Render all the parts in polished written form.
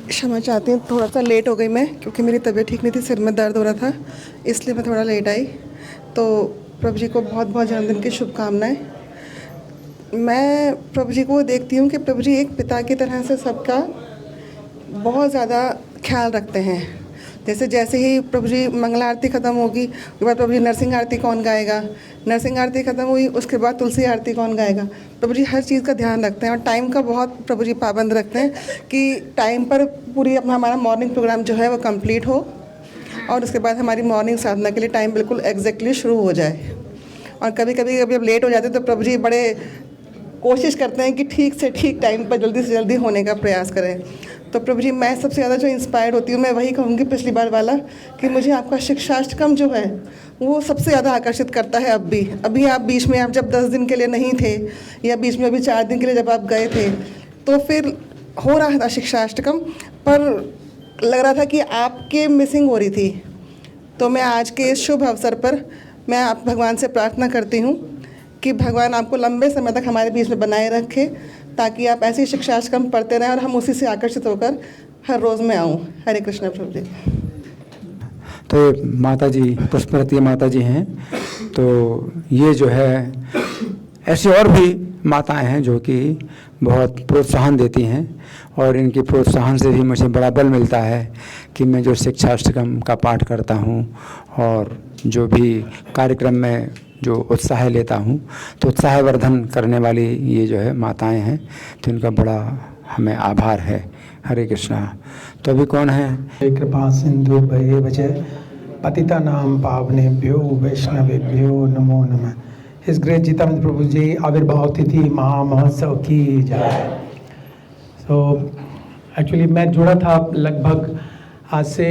क्षमा चाहती हूँ, थोड़ा सा लेट हो गई मैं, क्योंकि मेरी तबीयत ठीक नहीं थी, सिर में दर्द हो रहा था, इसलिए मैं थोड़ा लेट आई। तो प्रभु जी को बहुत बहुत जन्मदिन की शुभकामनाएं। मैं प्रभु जी को देखती हूँ कि प्रभु जी एक पिता की तरह से सबका बहुत ज़्यादा ख्याल रखते हैं। जैसे जैसे ही प्रभु जी मंगला आरती ख़त्म होगी, उसके बाद प्रभु जी नरसिंह आरती कौन गाएगा, नरसिंह आरती ख़त्म हुई उसके बाद तुलसी आरती कौन गाएगा। प्रभु जी हर चीज़ का ध्यान रखते हैं और टाइम का बहुत प्रभु जी पाबंद रखते हैं कि टाइम पर पूरी अपना हमारा मॉर्निंग प्रोग्राम जो है वो कंप्लीट हो और उसके बाद हमारी मॉर्निंग साधना के लिए टाइम बिल्कुल एग्जैक्टली शुरू हो जाए। और कभी कभी अब लेट हो जाते तो प्रभु जी बड़े कोशिश करते हैं कि ठीक से ठीक टाइम पर जल्दी से जल्दी होने का प्रयास करें। तो प्रभु जी मैं सबसे ज़्यादा जो इंस्पायर्ड होती हूँ, मैं वही कहूँगी पिछली बार वाला कि मुझे आपका शिक्षाष्टकम जो है वो सबसे ज़्यादा आकर्षित करता है। अभी आप बीच में, आप जब 10 दिन के लिए नहीं थे या बीच में अभी 4 दिन के लिए जब आप गए थे, तो फिर हो रहा था शिक्षाष्टकम, पर लग रहा था कि आपके मिसिंग हो रही थी। तो मैं आज के इस शुभ अवसर पर मैं आप भगवान से प्रार्थना करती हूँ कि भगवान आपको लंबे समय तक हमारे बीच में बनाए रखे, ताकि आप ऐसी शिक्षाष्टकम पढ़ते रहें और हम उसी से आकर्षित होकर हर रोज़ में आऊँ। हरे कृष्ण प्रभु जी। तो ये माता जी पुष्पवती माता जी हैं। तो ये जो है ऐसी और भी माताएं हैं जो कि बहुत प्रोत्साहन देती हैं और इनकी प्रोत्साहन से भी मुझे बड़ा बल मिलता है कि मैं जो शिक्षाष्टकम का पाठ करता हूँ और जो भी कार्यक्रम में जो उत्साह लेता हूँ, तो उत्साहवर्धन करने वाली ये जो है माताएं हैं, तो इनका बड़ा हमें आभार है। हरे कृष्णा। तो अभी कौन है? कृपा सिंधु भये भजय पतितानां पावनेभ्यो वैष्णवेभ्यो नमो नमः। हिज ग्रेट जितानंद प्रभु जी आविर्भाव तिथि महामहोत्सव की जय। सो एक्चुअली मैं जुड़ा था लगभग आज से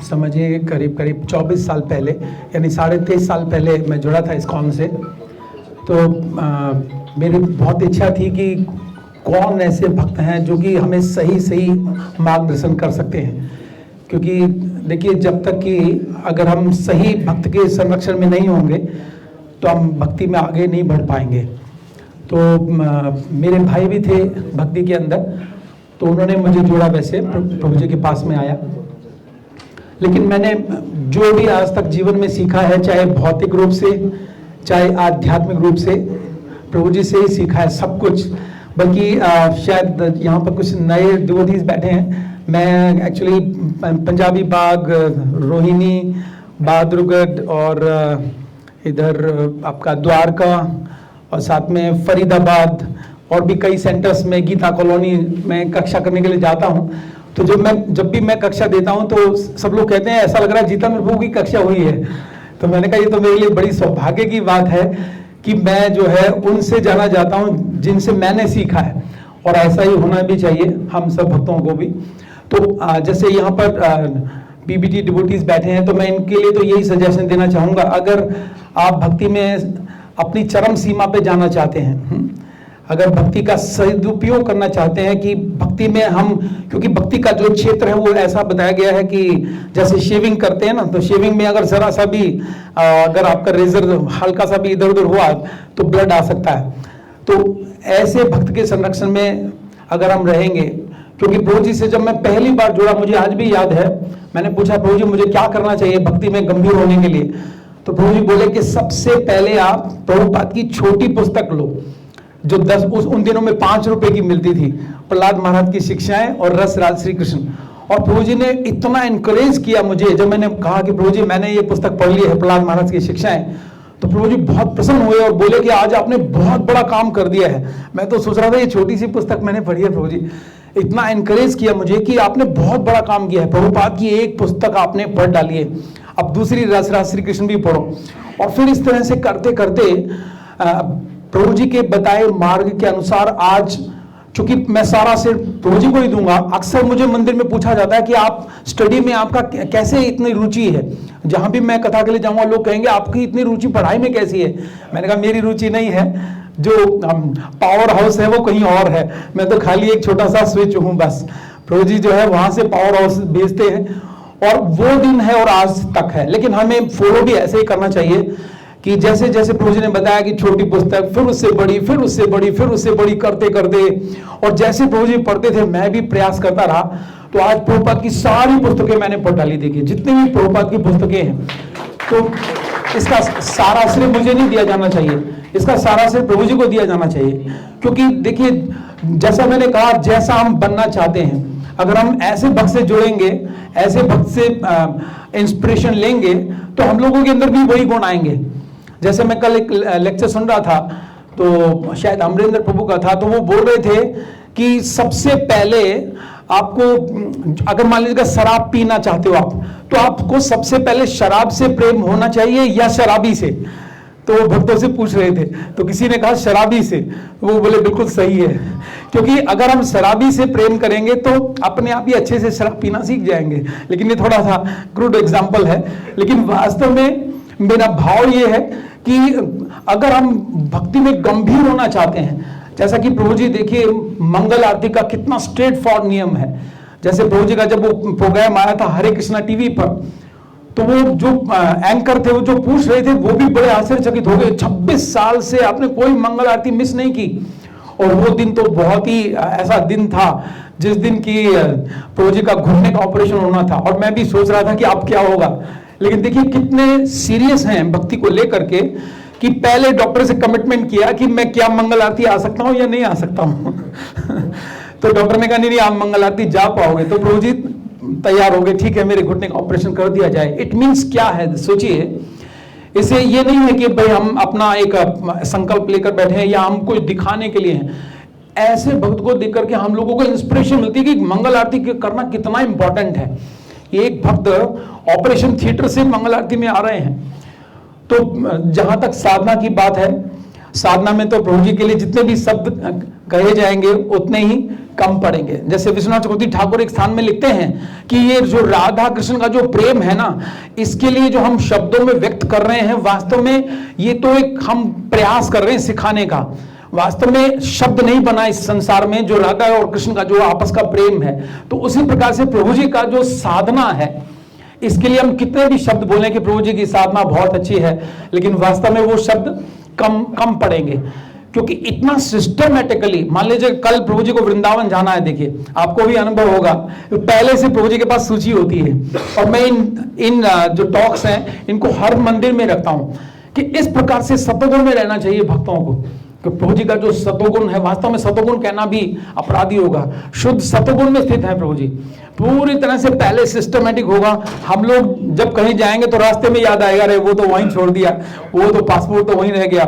समझिए करीब 24 साल पहले, यानी 23.5 साल पहले मैं जुड़ा था इस्कॉन से। तो मेरी बहुत इच्छा थी कि कौन ऐसे भक्त हैं जो कि हमें सही मार्गदर्शन कर सकते हैं, क्योंकि देखिए जब तक कि अगर हम सही भक्त के संरक्षण में नहीं होंगे तो हम भक्ति में आगे नहीं बढ़ पाएंगे। तो मेरे भाई भी थे भक्ति के अंदर, तो उन्होंने मुझे जोड़ा, वैसे प्रभु जी के पास में आया। लेकिन मैंने जो भी आज तक जीवन में सीखा है, चाहे भौतिक रूप से चाहे आध्यात्मिक रूप से, प्रभु जी से ही सीखा है सब कुछ। बल्कि शायद यहाँ पर कुछ नए डिवोटीज बैठे हैं। मैं एक्चुअली पंजाबी बाग, रोहिणी, बहादुरगढ़ और इधर आपका द्वारका और साथ में फरीदाबाद और भी कई सेंटर्स में, गीता कॉलोनी में कक्षा करने के लिए जाता हूँ। तो जब भी मैं कक्षा देता हूँ तो सब लोग कहते हैं ऐसा लग रहा है जितेंद्र प्रभु की कक्षा हुई है। तो मैंने कहा ये तो मेरे लिए बड़ी सौभाग्य की बात है कि मैं जो है उनसे जाना चाहता हूँ जिनसे मैंने सीखा है, और ऐसा ही होना भी चाहिए हम सब भक्तों को भी। तो जैसे यहाँ पर बीबीटी डिवोटीज बैठे हैं, तो मैं इनके लिए तो यही सजेशन देना चाहूँगा, अगर आप भक्ति में अपनी चरम सीमा पे जाना चाहते हैं, अगर भक्ति का सदुपयोग करना चाहते हैं कि भक्ति में हम, क्योंकि भक्ति का जो क्षेत्र है वो ऐसा बताया गया है कि जैसे शेविंग करते हैं ना, तो शेविंग में अगर जरा सा भी अगर आपका रेजर हल्का सा भी इधर उधर हुआ तो ब्लड आ सकता है। तो ऐसे भक्त के संरक्षण में अगर हम रहेंगे, क्योंकि प्रभु जी से जब मैं पहली बार जुड़ा, मुझे आज भी याद है, मैंने पूछा प्रभु जी मुझे क्या करना चाहिए भक्ति में गंभीर होने के लिए। तो प्रभु जी बोले कि सबसे पहले आप प्रभुपाद की छोटी पुस्तक लो, जो उन दिनों में 5 रुपए की मिलती थी, प्रहलाद महाराज की शिक्षाएं और रस राज श्री कृष्ण। और प्रभु जी ने इतना इनकरेज किया मुझे, जब मैंने कहा कि प्रभु जी मैंने ये पुस्तक पढ़ ली है प्रहलाद महाराज की शिक्षाएं, तो प्रभु जी बहुत प्रसन्न हुए और बोले कि आज आपने बहुत बड़ा काम कर दिया है। मैं तो सोच रहा था ये छोटी सी पुस्तक मैंने पढ़ी है, प्रभु जी इतना इनकरेज किया मुझे कि आपने बहुत बड़ा काम किया है, प्रभुपाद की एक पुस्तक आपने पढ़ डाली है, अब दूसरी रस राज श्री कृष्ण भी पढ़ो। और फिर इस तरह से करते करते प्रभु जी के बताए मार्ग के अनुसार आज, चूंकि मैं सारा सिर्फ प्रभु जी को ही दूंगा, अक्सर मुझे मंदिर में पूछा जाता है कि आप स्टडी में आपका कैसे इतनी रुचि है। जहां भी मैं कथा के लिए जाऊंगा लोग कहेंगे आपकी इतनी रुचि पढ़ाई में कैसी है। मैंने कहा मेरी रुचि नहीं है, जो पावर हाउस है वो कहीं और है, मैं तो खाली एक छोटा सा स्विच हूँ बस। प्रभु जी जो है वहां से पावर हाउस भेजते हैं और वो दिन है और आज तक है। लेकिन हमें फॉलो भी ऐसे ही करना चाहिए कि जैसे जैसे प्रभु जी ने बताया कि छोटी पुस्तक, फिर उससे बड़ी, फिर उससे बड़ी, फिर उससे बड़ी करते करते, और जैसे प्रभु जी पढ़ते थे मैं भी प्रयास करता रहा, तो आज प्रभुपाद की सारी पुस्तकें मैंने पढ़ डाली। देखिए जितनी भी प्रभुपाद की पुस्तकें हैं, तो इसका सारा श्रेय मुझे नहीं दिया जाना चाहिए, इसका सारा श्रेय प्रभु जी को दिया जाना चाहिए। क्योंकि देखिए जैसा मैंने कहा, जैसा हम बनना चाहते हैं, अगर हम ऐसे भक्त से जुड़ेंगे, ऐसे भक्त से इंस्पिरेशन लेंगे, तो हम लोगों के अंदर भी वही गुण आएंगे। जैसे मैं कल एक लेक्चर सुन रहा था, तो शायद अमरेंद्र प्रभु का था, तो वो बोल रहे थे कि सबसे पहले आपको, अगर मान लीजिएगा शराब पीना चाहते हो आप, तो आपको सबसे पहले शराब से प्रेम होना चाहिए या शराबी से? तो वो भक्तों से पूछ रहे थे, तो किसी ने कहा शराबी से, वो बोले बिल्कुल सही है, क्योंकि अगर हम शराबी से प्रेम करेंगे तो अपने आप ही अच्छे से शराब पीना सीख जाएंगे। लेकिन ये थोड़ा सा क्रूड एग्जाम्पल है, लेकिन वास्तव में मेरा भाव ये है कि अगर हम भक्ति में गंभीर होना चाहते हैं, जैसा कि प्रभु जी देखिए मंगल आरती का कितना स्ट्रेट फॉरवर्ड नियम है। जैसे प्रभु जी का जब वो प्रोग्राम आया था हरे कृष्णा टीवी पर, तो वो जो एंकर थे, वो जो पूछ रहे थे, वो भी बड़े आश्चर्यचकित हो गए, 26 साल से आपने कोई मंगल आरती मिस नहीं की। और वो दिन तो बहुत ही ऐसा दिन था जिस दिन की प्रभु जी का घुटने का ऑपरेशन होना था, और मैं भी सोच रहा था कि अब क्या होगा। लेकिन देखिए कितने सीरियस हैं भक्ति को लेकर के, कि पहले डॉक्टर से कमिटमेंट किया कि मैं क्या मंगल आरती आ सकता हूं या नहीं आ सकता हूं। तो डॉक्टर ने कहा नहीं आप मंगल आरती जा पाओगे। तो प्रभु जी तैयार हो गए, ठीक है मेरे घुटने का ऑपरेशन कर दिया जाए। इट मीन्स क्या है, सोचिए, इसे ये नहीं है कि भाई हम अपना एक संकल्प लेकर बैठे हैं या हम कुछ दिखाने के लिए हैं। ऐसे भक्त को देख करके हम लोगों को इंस्पिरेशन मिलती है कि मंगल आरती करना कितना इंपॉर्टेंट है। एक भक्त ऑपरेशन थिएटर से मंगल आरती में आ रहे हैं। तो जहां तक साधना की बात है, साधना में तो प्रभु जी के लिए जितने भी शब्द कहे जाएंगे उतने ही कम पड़ेंगे। जैसे विश्वनाथ चक्रवर्ती ठाकुर एक स्थान में लिखते हैं कि ये जो राधा कृष्ण का जो प्रेम है ना, इसके लिए जो हम शब्दों में व्यक्त कर रहे हैं, वास्तव में ये तो एक हम प्रयास कर रहे हैं सिखाने का। वास्तव में शब्द नहीं बना इस संसार में जो राधा और कृष्ण का जो आपस का प्रेम है। तो उसी प्रकार से प्रभु जी का जो साधना है, इसके लिए हम कितने भी शब्द बोलें कि प्रभु जी की साधना बहुत अच्छी है, लेकिन वास्तव में वो शब्द कम पड़ेंगे। क्योंकि इतना सिस्टमेटिकली, मान लीजिए कल प्रभु जी को वृंदावन जाना है, देखिए आपको भी अनुभव होगा, पहले से प्रभु जी के पास सूची होती है। और मैं इन जो टॉक्स हैं इनको हर मंदिर में रखता हूं कि इस प्रकार से सतोगुण में रहना चाहिए भक्तों को। कि प्रभु जी का जो सतोगुण है, वास्तव में सतोगुण कहना भी अपराधी होगा, शुद्ध सतोगुण में स्थित है प्रभु जी। पूरी तरह से पहले सिस्टमेटिक होगा। हम लोग जब कहीं जाएंगे तो रास्ते में याद आएगा, अरे वो तो वहीं छोड़ दिया, वो तो पासपोर्ट तो वहीं रह गया,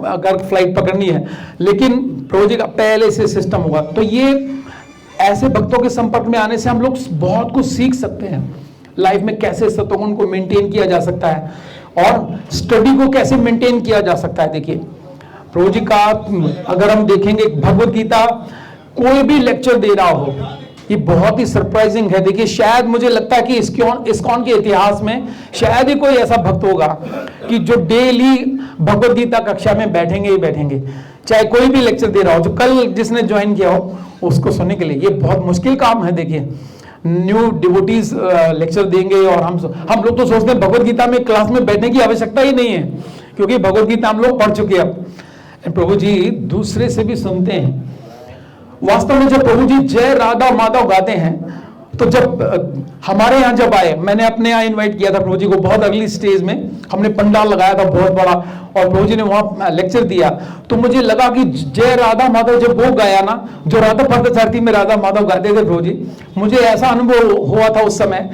अगर फ्लाइट पकड़नी है। लेकिन प्रभु जी का पहले से सिस्टम होगा। तो ये ऐसे भक्तों के संपर्क में आने से हम लोग बहुत कुछ सीख सकते हैं लाइफ में, कैसे सतोगुण को मेंटेन किया जा सकता है और स्टडी को कैसे मेंटेन किया जा सकता है। देखिए प्रभु जी का अगर हम देखेंगे, भगवत गीता कोई भी लेक्चर दे रहा हो, ये बहुत ही सरप्राइजिंग है। देखिए शायद मुझे लगता है कि इस्कॉन के इतिहास में शायद ही कोई ऐसा भक्त होगा कि जो डेली भगवत गीता कक्षा में बैठेंगे ही बैठेंगे, चाहे कोई भी लेक्चर दे रहा हो। जो कल जिसने ज्वाइन किया हो उसको सुनने के लिए, ये बहुत मुश्किल काम है। देखिए न्यू डिवोटीज लेक्चर देंगे और हम लोग तो सोचते हैं भगवत गीता में क्लास में बैठने की आवश्यकता ही नहीं है, क्योंकि भगवत गीता हम लोग पढ़ चुके हैं। प्रभु जी दूसरे से भी सुनते हैं। वास्तव में जब प्रभु जी जय राधा माधव गाते हैं, तो जब हमारे यहाँ जब आए, मैंने अपने यहाँ इनवाइट किया था प्रभु जी को, बहुत अर्ली स्टेज में हमने पंडाल लगाया था बहुत बड़ा, और प्रभु जी ने वहां लेक्चर दिया। तो मुझे लगा कि जय राधा माधव जब वो गाया ना, जो राधा पार्थसारथी में राधा माधव गाते थे प्रभु जी, मुझे ऐसा अनुभव हुआ था उस समय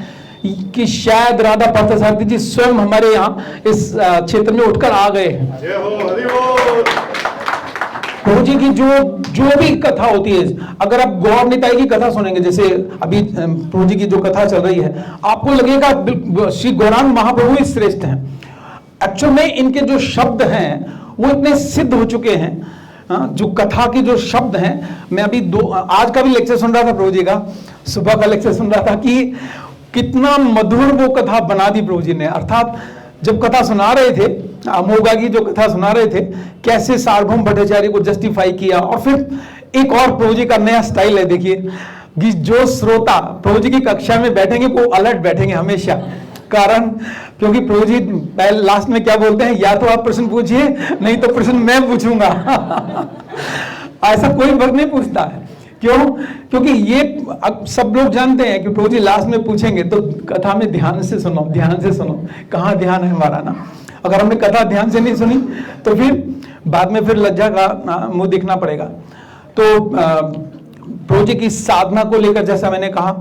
कि शायद राधा पार्थसारथी जी स्वयं हमारे यहाँ इस क्षेत्र में उठकर आ गए हैं। प्रभु जी की जो भी कथा होती है, अगर आप गौर निताई की कथा सुनेंगे, जैसे अभी प्रभु जी की जो कथा चल रही है, आपको लगेगा श्री गौरांग महाप्रभु ही श्रेष्ठ हैं। एक्चुअल में इनके जो शब्द हैं वो इतने सिद्ध हो चुके हैं। जो कथा के जो शब्द हैं, मैं अभी आज का भी लेक्चर सुन रहा था प्रभु जी का, सुबह का लेक्चर सुन रहा था कि कितना मधुर वो कथा बना दी प्रभु जी ने। अर्थात जब कथा सुना रहे थे, अमोघा की जो कथा सुना रहे थे, कैसे सार्वभौम भट्टाचार्य को जस्टिफाई किया। और फिर एक और प्रभु जी का नया स्टाइल है, देखिए कि जो श्रोता प्रभु जी की कक्षा में बैठेंगे वो अलर्ट बैठेंगे हमेशा, कारण क्योंकि प्रभु जी पहले लास्ट में क्या बोलते हैं, या तो आप प्रश्न पूछिए नहीं तो प्रश्न मैं पूछूंगा। ऐसा कोई वर्ग नहीं पूछता है। क्यों? क्योंकि ये अब सब लोग जानते हैं कि प्रभु जी लास्ट में पूछेंगे, तो कथा में ध्यान से सुनो, ध्यान से सुनो। कहाँ ध्यान है हमारा ना? अगर हमने कथा ध्यान से नहीं सुनी तो फिर बाद में फिर लज्जा का मुंह दिखना पड़ेगा। तो प्रभु जी की साधना को लेकर जैसा मैंने कहा,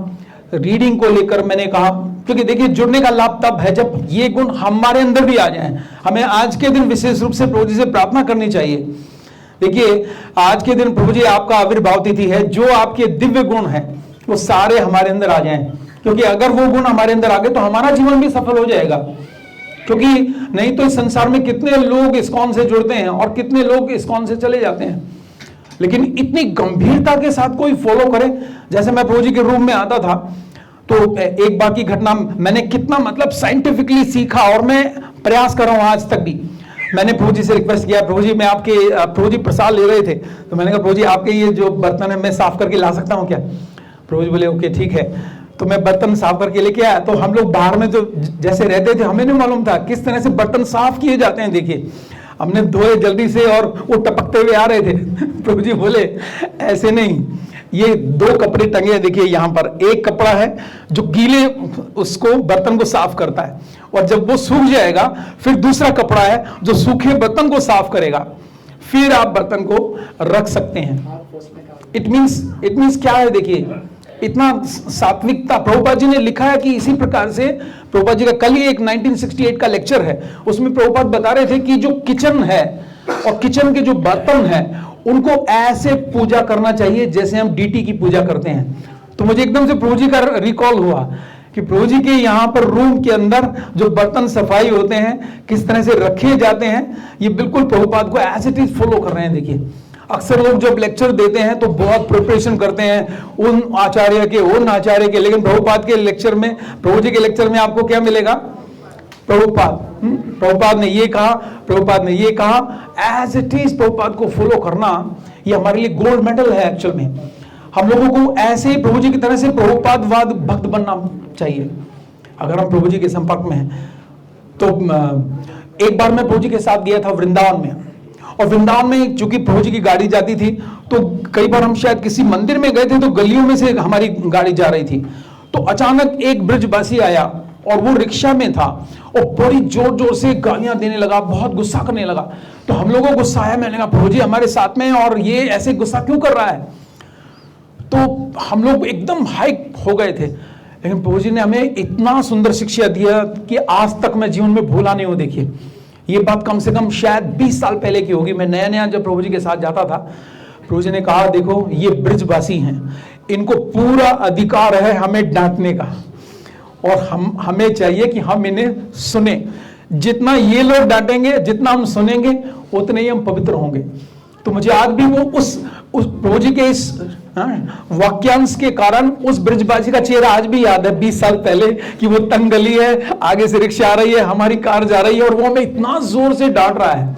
रीडिंग को लेकर मैंने कहा, क्योंकि देखिए जुड़ने का लाभ तब है जब ये गुण हमारे अंदर भी आ जाए। हमें आज के दिन विशेष रूप से प्रभु जी से प्रार्थना करनी चाहिए। देखिए आज के दिन प्रभु जी आपका आविर्भाव तिथि है, जो आपके दिव्य गुण हैं वो सारे हमारे अंदर आ जाएं, क्योंकि अगर वो गुण हमारे अंदर आ गए तो हमारा जीवन भी सफल हो जाएगा। क्योंकि नहीं तो इस संसार में कितने लोग इस्कॉन से जुड़ते हैं और कितने लोग इस्कॉन से चले जाते हैं, लेकिन इतनी गंभीरता के साथ कोई फॉलो करे। जैसे मैं प्रभु जी के रूम में आता था तो एक बार की घटना मैंने कितना मतलब साइंटिफिकली सीखा, और मैं प्रयास कर रहा हूं आज तक भी। मैंने प्रभु जी से रिक्वेस्ट किया, प्रभु जी मैं आपके, प्रभु जी प्रसाद ले रहे थे तो मैंने कहा प्रभु जी आपके ये जो बर्तन है मैं साफ करके ला सकता हूँ क्या? प्रभु जी बोले ओके ठीक है। तो मैं बर्तन साफ करके लेके आया। तो हम लोग बाहर में जो जैसे रहते थे हमें नहीं मालूम था किस तरह से बर्तन साफ किए जाते हैं। देखिए हमने धोए जल्दी से और वो टपकते हुए आ रहे थे। प्रभु जी बोले ऐसे नहीं, ये 2 कपड़े टंगे हैं, देखिए यहाँ पर एक कपड़ा है जो गीले उसको बर्तन को साफ करता है, और जब वो सूख जाएगा फिर दूसरा कपड़ा है जो सूखे बर्तन को साफ करेगा, फिर आप बर्तन को रख सकते हैं। इट मीन्स क्या है? देखिए इतना सात्विकता। प्रभुपाद जी ने लिखा है कि इसी प्रकार से प्रभुपाद जी का कल ही एक 1968 का लेक्चर है, उसमें प्रभुपाद बता रहे थे कि जो किचन है और किचन के जो बर्तन है उनको ऐसे पूजा करना चाहिए जैसे हम डीटी की पूजा करते हैं। तो मुझे एकदम से प्रभु जी का रिकॉल हुआ कि प्रभु जी के यहाँ पर रूम के अंदर जो बर्तन सफाई होते हैं किस तरह से रखे जाते हैं, ये बिल्कुल प्रभुपाद को एज इट इज फॉलो कर रहे हैं। देखिए अक्सर लोग जब लेक्चर देते हैं तो बहुत प्रिपरेशन करते हैं उन आचार्य के उन आचार्य के, लेकिन प्रभुपाद के लेक्चर में, प्रभु जी के लेक्चर में आपको क्या मिलेगा? प्रभुपाद ने ये कहा, प्रभुपाद ने ये कहा, एज इट इज प्रभुपाद को फॉलो करना ये हमारे लिए गोल्ड मेडल है। एक्चुअल में हम लोगों को ऐसे ही प्रभु जी की तरह से प्रभुपादवाद भक्त बनना चाहिए अगर हम प्रभु जी के संपर्क में हैं। तो एक बार मैं प्रभु जी के साथ गया था वृंदावन में, और वृंदावन में चूंकि प्रभु जी की गाड़ी जाती थी तो कई बार हम शायद किसी मंदिर में गए थे तो गलियों में से हमारी गाड़ी जा रही थी, तो अचानक एक ब्रजवासी आया और वो रिक्शा में था और बड़ी जोर जोर से गालियां देने लगा, बहुत गुस्सा करने लगा। तो हम लोगों को गुस्सा आया, मैंने कहा प्रभु जी हमारे साथ में है और ये ऐसे गुस्सा क्यों कर रहा है? तो हम लोग एकदम हाइक हो गए थे, लेकिन प्रभु जी ने हमें इतना सुंदर शिक्षा दिया कि आज तक मैं जीवन में भूला नहीं हूं। देखिए ये बात कम से कम शायद 20 साल पहले की होगी। मैं नया नया जब प्रभु जी के साथ जाता था, प्रभु जी ने कहा देखो ये ब्रजवासी हैं, इनको पूरा अधिकार है हमें डांटने का, और हमें चाहिए कि हम इन्हें सुने। जितना ये लोग डांटेंगे, जितना हम सुनेंगे, उतने ही हम पवित्र होंगे। तो मुझे आज भी वो उस प्रभु जी के इस वाक्यांश के कारण उस ब्रजबाजी का चेहरा आज भी याद है 20 साल पहले, कि वो तंग गली है, आगे से रिक्शा आ रही है, हमारी कार जा रही है और वो हमें इतना जोर से डांट रहा है।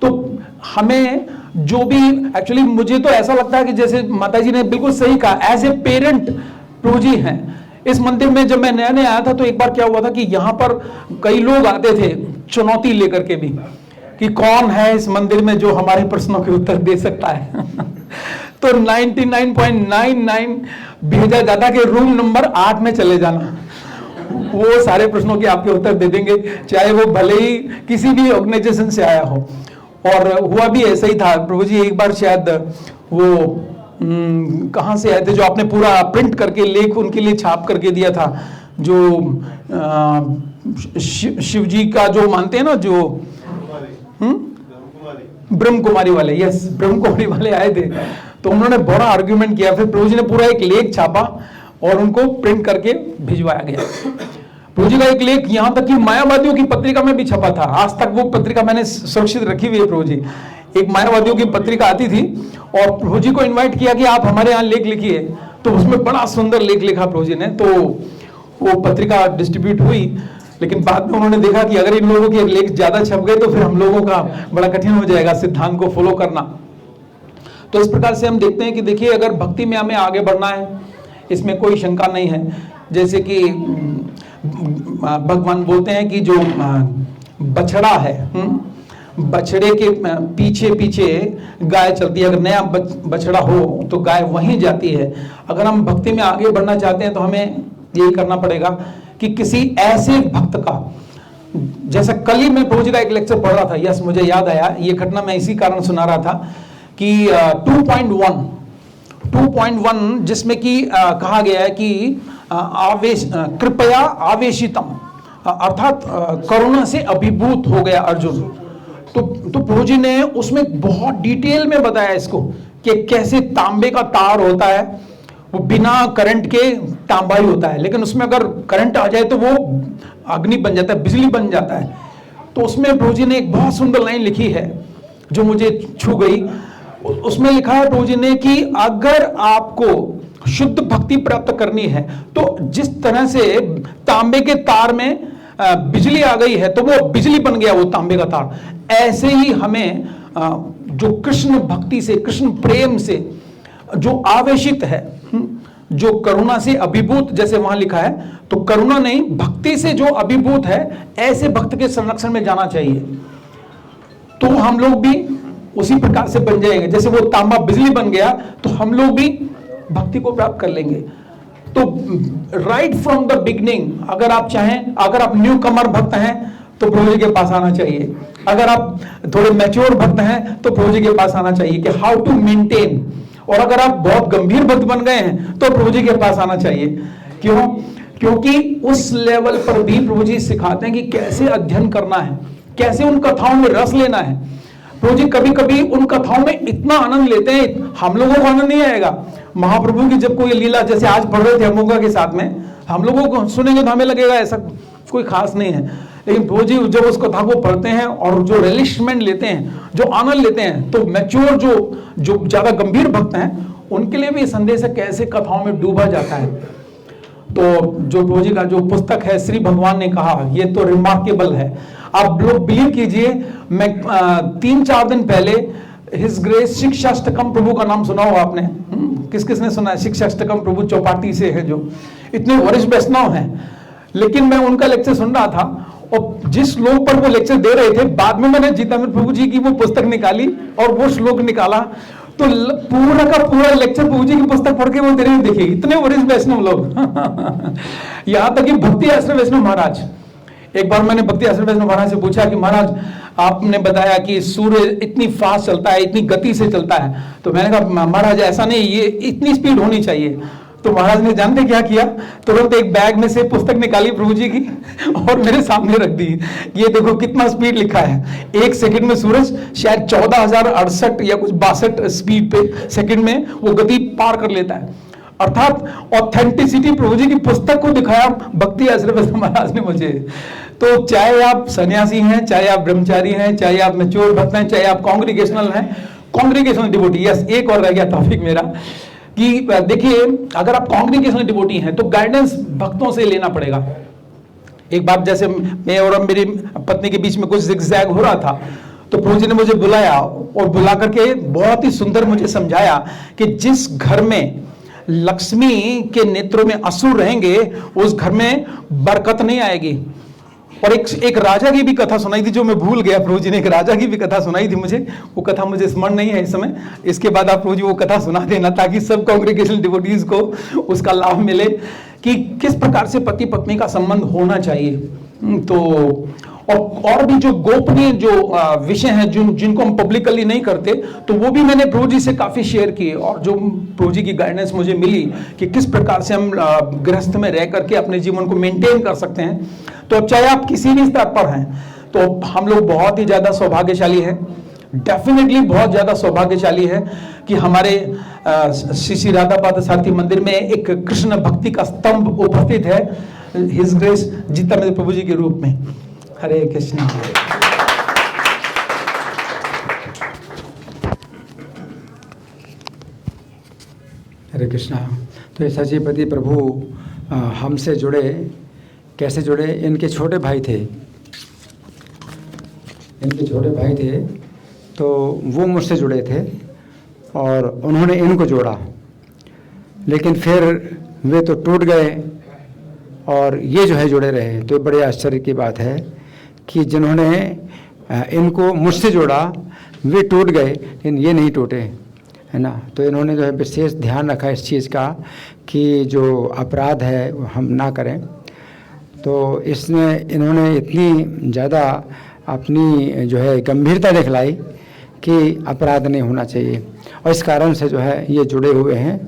तो हमें जो भी एक्चुअली मुझे तो ऐसा लगता है कि जैसे माता जी ने बिल्कुल सही कहा, एज ए पेरेंट प्रभु जी हैं। इस मंदिर में जब मैं नया नया आया था तो एक बार क्या हुआ था कि यहाँ पर कई लोग आते थे चुनौती लेकर के भी कि कौन है इस मंदिर में जो हमारे प्रश्नों के उत्तर दे सकता है। तो 99.99 भेजा जाता कि रूम नंबर 8 में चले जाना, वो सारे प्रश्नों के आपके उत्तर दे देंगे, चाहे वो भले ही किसी भी ऑर्गेनाइजेशन से आया हो। और हुआ भी ऐसा ही था। प्रभु जी एक बार शायद वो कहाँ से आए थे, जो आपने पूरा प्रिंट करके लेख उनके लिए छाप करके दिया था, जो शिव जी का जो मानते हैं ना, जो ब्रह्म कुमारी वाले, यस ब्रह्म कुमारी वाले आए थे। तो उन्होंने बड़ा आर्ग्यूमेंट किया, फिर प्रभु जी ने पूरा एक लेख छापा और उनको प्रिंट करके भिजवाया गया। प्रभु जी का एक लेख यहाँ तक कि मायावादियों की पत्रिका में भी छपा था। आज तक वो पत्रिका मैंने सुरक्षित रखी हुई है। प्रभु जी एक मायावादियों की पत्रिका आती थी और प्रभु जी को इन्वाइट किया कि आप हमारे यहाँ लेख लिखिए, तो उसमें बड़ा सुंदर लेख लिखा प्रभु जी ने। तो वो पत्रिका डिस्ट्रीब्यूट हुई, लेकिन बाद में उन्होंने देखा कि अगर इन लोगों के लेख ज्यादा छप गए तो फिर हम लोगों का बड़ा कठिन हो जाएगा सिद्धांत को फॉलो करना। तो इस प्रकार से हम देखते हैं कि देखिए अगर भक्ति में हमें आगे बढ़ना है, इसमें कोई शंका नहीं है। जैसे कि भगवान बोलते हैं कि जो बछड़ा है, बछड़े के पीछे पीछे गाय चलती है। अगर नया बछड़ा हो तो गाय वहीं जाती है। अगर हम भक्ति में आगे बढ़ना चाहते हैं तो हमें यही करना पड़ेगा कि किसी ऐसे भक्त का, जैसा कल ही मैं प्रभु जी का एक लेक्चर पढ़ रहा था, यस मुझे याद आया, ये घटना मैं इसी कारण सुना रहा था कि 2.1 जिसमें कि कहा गया है कि कृपया आवेशितम, अर्थात करुणा से अभिभूत हो गया अर्जुन। तो प्रभु जी ने उसमें बहुत डिटेल में बताया इसको कि कैसे तांबे का तार होता है, वो बिना करंट के तांबा ही होता है, लेकिन उसमें अगर करंट आ जाए तो वो अग्नि बन जाता है, बिजली बन जाता है। तो उसमें प्रभु जी ने एक बहुत सुंदर लाइन लिखी है जो मुझे छू गई। उसमें लिखा है प्रभु जी ने कि अगर आपको शुद्ध भक्ति प्राप्त करनी है तो जिस तरह से तांबे के तार में बिजली आ गई है तो वो बिजली बन गया वो तांबे का तार, ऐसे ही हमें जो कृष्ण भक्ति से, कृष्ण प्रेम से जो आवेशित है, जो करुणा से अभिभूत, जैसे वहां लिखा है, तो करुणा नहीं भक्ति से जो अभिभूत है, ऐसे भक्त के संरक्षण में जाना चाहिए। तो हम लोग भी उसी प्रकार से बन जाएंगे, जैसे वो तांबा बिजली बन गया तो हम लोग भी भक्ति को प्राप्त कर लेंगे। तो राइट फ्रॉम द बिगनिंग, अगर आप चाहें, अगर आप न्यू कमर भक्त हैं तो प्रभु जी के पास आना चाहिए। अगर आप थोड़े मैच्योर भक्त हैं तो प्रभु जी के पास आना चाहिए कि हाउ टू मेंटेन। और अगर आप बहुत गंभीर भक्त बन गए हैं तो प्रभु जी के पास आना चाहिए। क्यों? क्योंकि उस लेवल पर भी प्रभु जी सिखाते हैं कि कैसे अध्ययन करना है, कैसे उन कथाओं में रस लेना है। प्रभु जी कभी कभी उन कथाओं में इतना आनंद लेते हैं, हम लोगों को आनंद नहीं आएगा। महाप्रभु की जब कोई लीला, जैसे आज पढ़ रहे थे अमोघा के साथ में, हम लोगों को सुनेंगे तो हमें लगेगा ऐसा कोई खास नहीं है, लेकिन प्रभु जी जब उस कथा को पढ़ते हैं और जो रिलिशमेंट लेते हैं, जो आनंद लेते हैं, तो मैच्योर जो ज्यादा गंभीर भक्त हैं उनके लिए भी संदेश है कैसे कथाओं में डूबा जाता है। तो जो प्रभु जी का जो पुस्तक है श्री भगवान ने कहा, ये तो रिमार्केबल है। आप लोग बिलीव कीजिए, मैं 3-4 दिन पहले हिज ग्रेस शिक्षाष्टकम प्रभु का नाम सुना होगा आपने, किस किसने सुना है? शिक्षाष्टकम प्रभु चौपाटी से है, जो इतने वरिष्ठ वैष्णव हैं, लेकिन मैं उनका लेक्चर सुन रहा था और जिस श्लोक पर वो लेक्चर दे रहे थे, बाद में मैंने जीतामृत प्रभु जी की वो पुस्तक निकाली और वो श्लोक निकाला, तो पूरा का पूरा लेक्चर प्रभु जी की पुस्तक पढ़ के वो दे रहे देखिए, इतने वरिष्ठ वैष्णव लोग। यहाँ तक कि भक्ति आश्रम वैष्णव महाराज, एक बार मैंने भक्ति आश्रम वैष्णव महाराज से पूछा कि महाराज आपने बताया कि सूर्य इतनी फास्ट चलता है, इतनी गति से चलता है, तो मैंने कहा महाराज ऐसा नहीं, ये इतनी स्पीड होनी चाहिए। तो महाराज ने जानते क्या किया? तुरंत एक बैग में से पुस्तक निकाली प्रभु जी की और मेरे सामने रख दी। ये देखो कितना स्पीड लिखा है, 1 सेकंड में सूरज शायद 14,068 या कुछ 62 स्पीड पे सेकंड में वो गति पार कर लेता है। अर्थात ऑथेंटिसिटी प्रभु जी की पुस्तक को दिखाया भक्ति आश्रम महाराज ने मुझे। तो चाहे आप सन्यासी हैं, चाहे आप ब्रह्मचारी हैं, चाहे आप मैच्योर भक्त हैं, चाहे आप कांग्रीगेशनल हैं, कांग्रीगेशनल डिवोटी, यस एक और रह गया टॉपिक मेरा कि देखिए अगर आप कांग्रीगेशनल डिवोटी हैं तो गाइडेंस भक्तों से लेना पड़ेगा। एक बार जैसे मैं और मेरी पत्नी के बीच में कुछ जिगजैग हो रहा था, तो प्रभु जी ने मुझे बुलाया और बुला करके बहुत ही सुंदर मुझे समझाया कि जिस घर में लक्ष्मी के नेत्रों में असुर रहेंगे उस घर में बरकत नहीं आएगी। और एक राजा की भी कथा सुनाई थी जो मैं भूल गया, प्रभु जी ने एक राजा की भी कथा सुनाई थी मुझे, वो कथा मुझे स्मरण नहीं है इस समय। इसके बाद आप प्रभु जी वो कथा सुना देना ताकि सब कांग्रीगेशनल डिवोटीज को उसका लाभ मिले कि किस प्रकार से पति पत्नी का संबंध होना चाहिए। तो और भी जो गोपनीय जो विषय हैं जिनको हम पब्लिकली नहीं करते, तो वो भी मैंने प्रभु जी से काफी शेयर किए और जो प्रभु जी की गाइडेंस मुझे मिली कि किस प्रकार से हम गृहस्थ में रह करके अपने जीवन को मेंटेन कर सकते हैं। तो चाहे आप किसी भी स्तर पर हैं, तो हम लोग बहुत ही ज्यादा सौभाग्यशाली हैं, डेफिनेटली बहुत ज्यादा सौभाग्यशाली है कि हमारे श्री श्री राधा पाद सारथी मंदिर में एक कृष्ण भक्ति का स्तंभ उपस्थित है, हिज ग्रेस जीतामृत प्रभु जी के रूप में। हरे कृष्ण। हरे कृष्णा। तो ये सचिवपति प्रभु हमसे जुड़े, कैसे जुड़े? इनके छोटे भाई थे, तो वो मुझसे जुड़े थे और उन्होंने इनको जोड़ा, लेकिन फिर वे तो टूट गए और ये जो है जुड़े रहे। तो बड़े आश्चर्य की बात है कि जिन्होंने इनको मुझसे जोड़ा वे टूट गए, लेकिन ये नहीं टूटे, है ना। तो इन्होंने जो है विशेष ध्यान रखा इस चीज़ का कि जो अपराध है वो हम ना करें। तो इन्होंने इतनी ज़्यादा अपनी जो है गंभीरता दिखलाई कि अपराध नहीं होना चाहिए, और इस कारण से जो है ये जुड़े हुए हैं।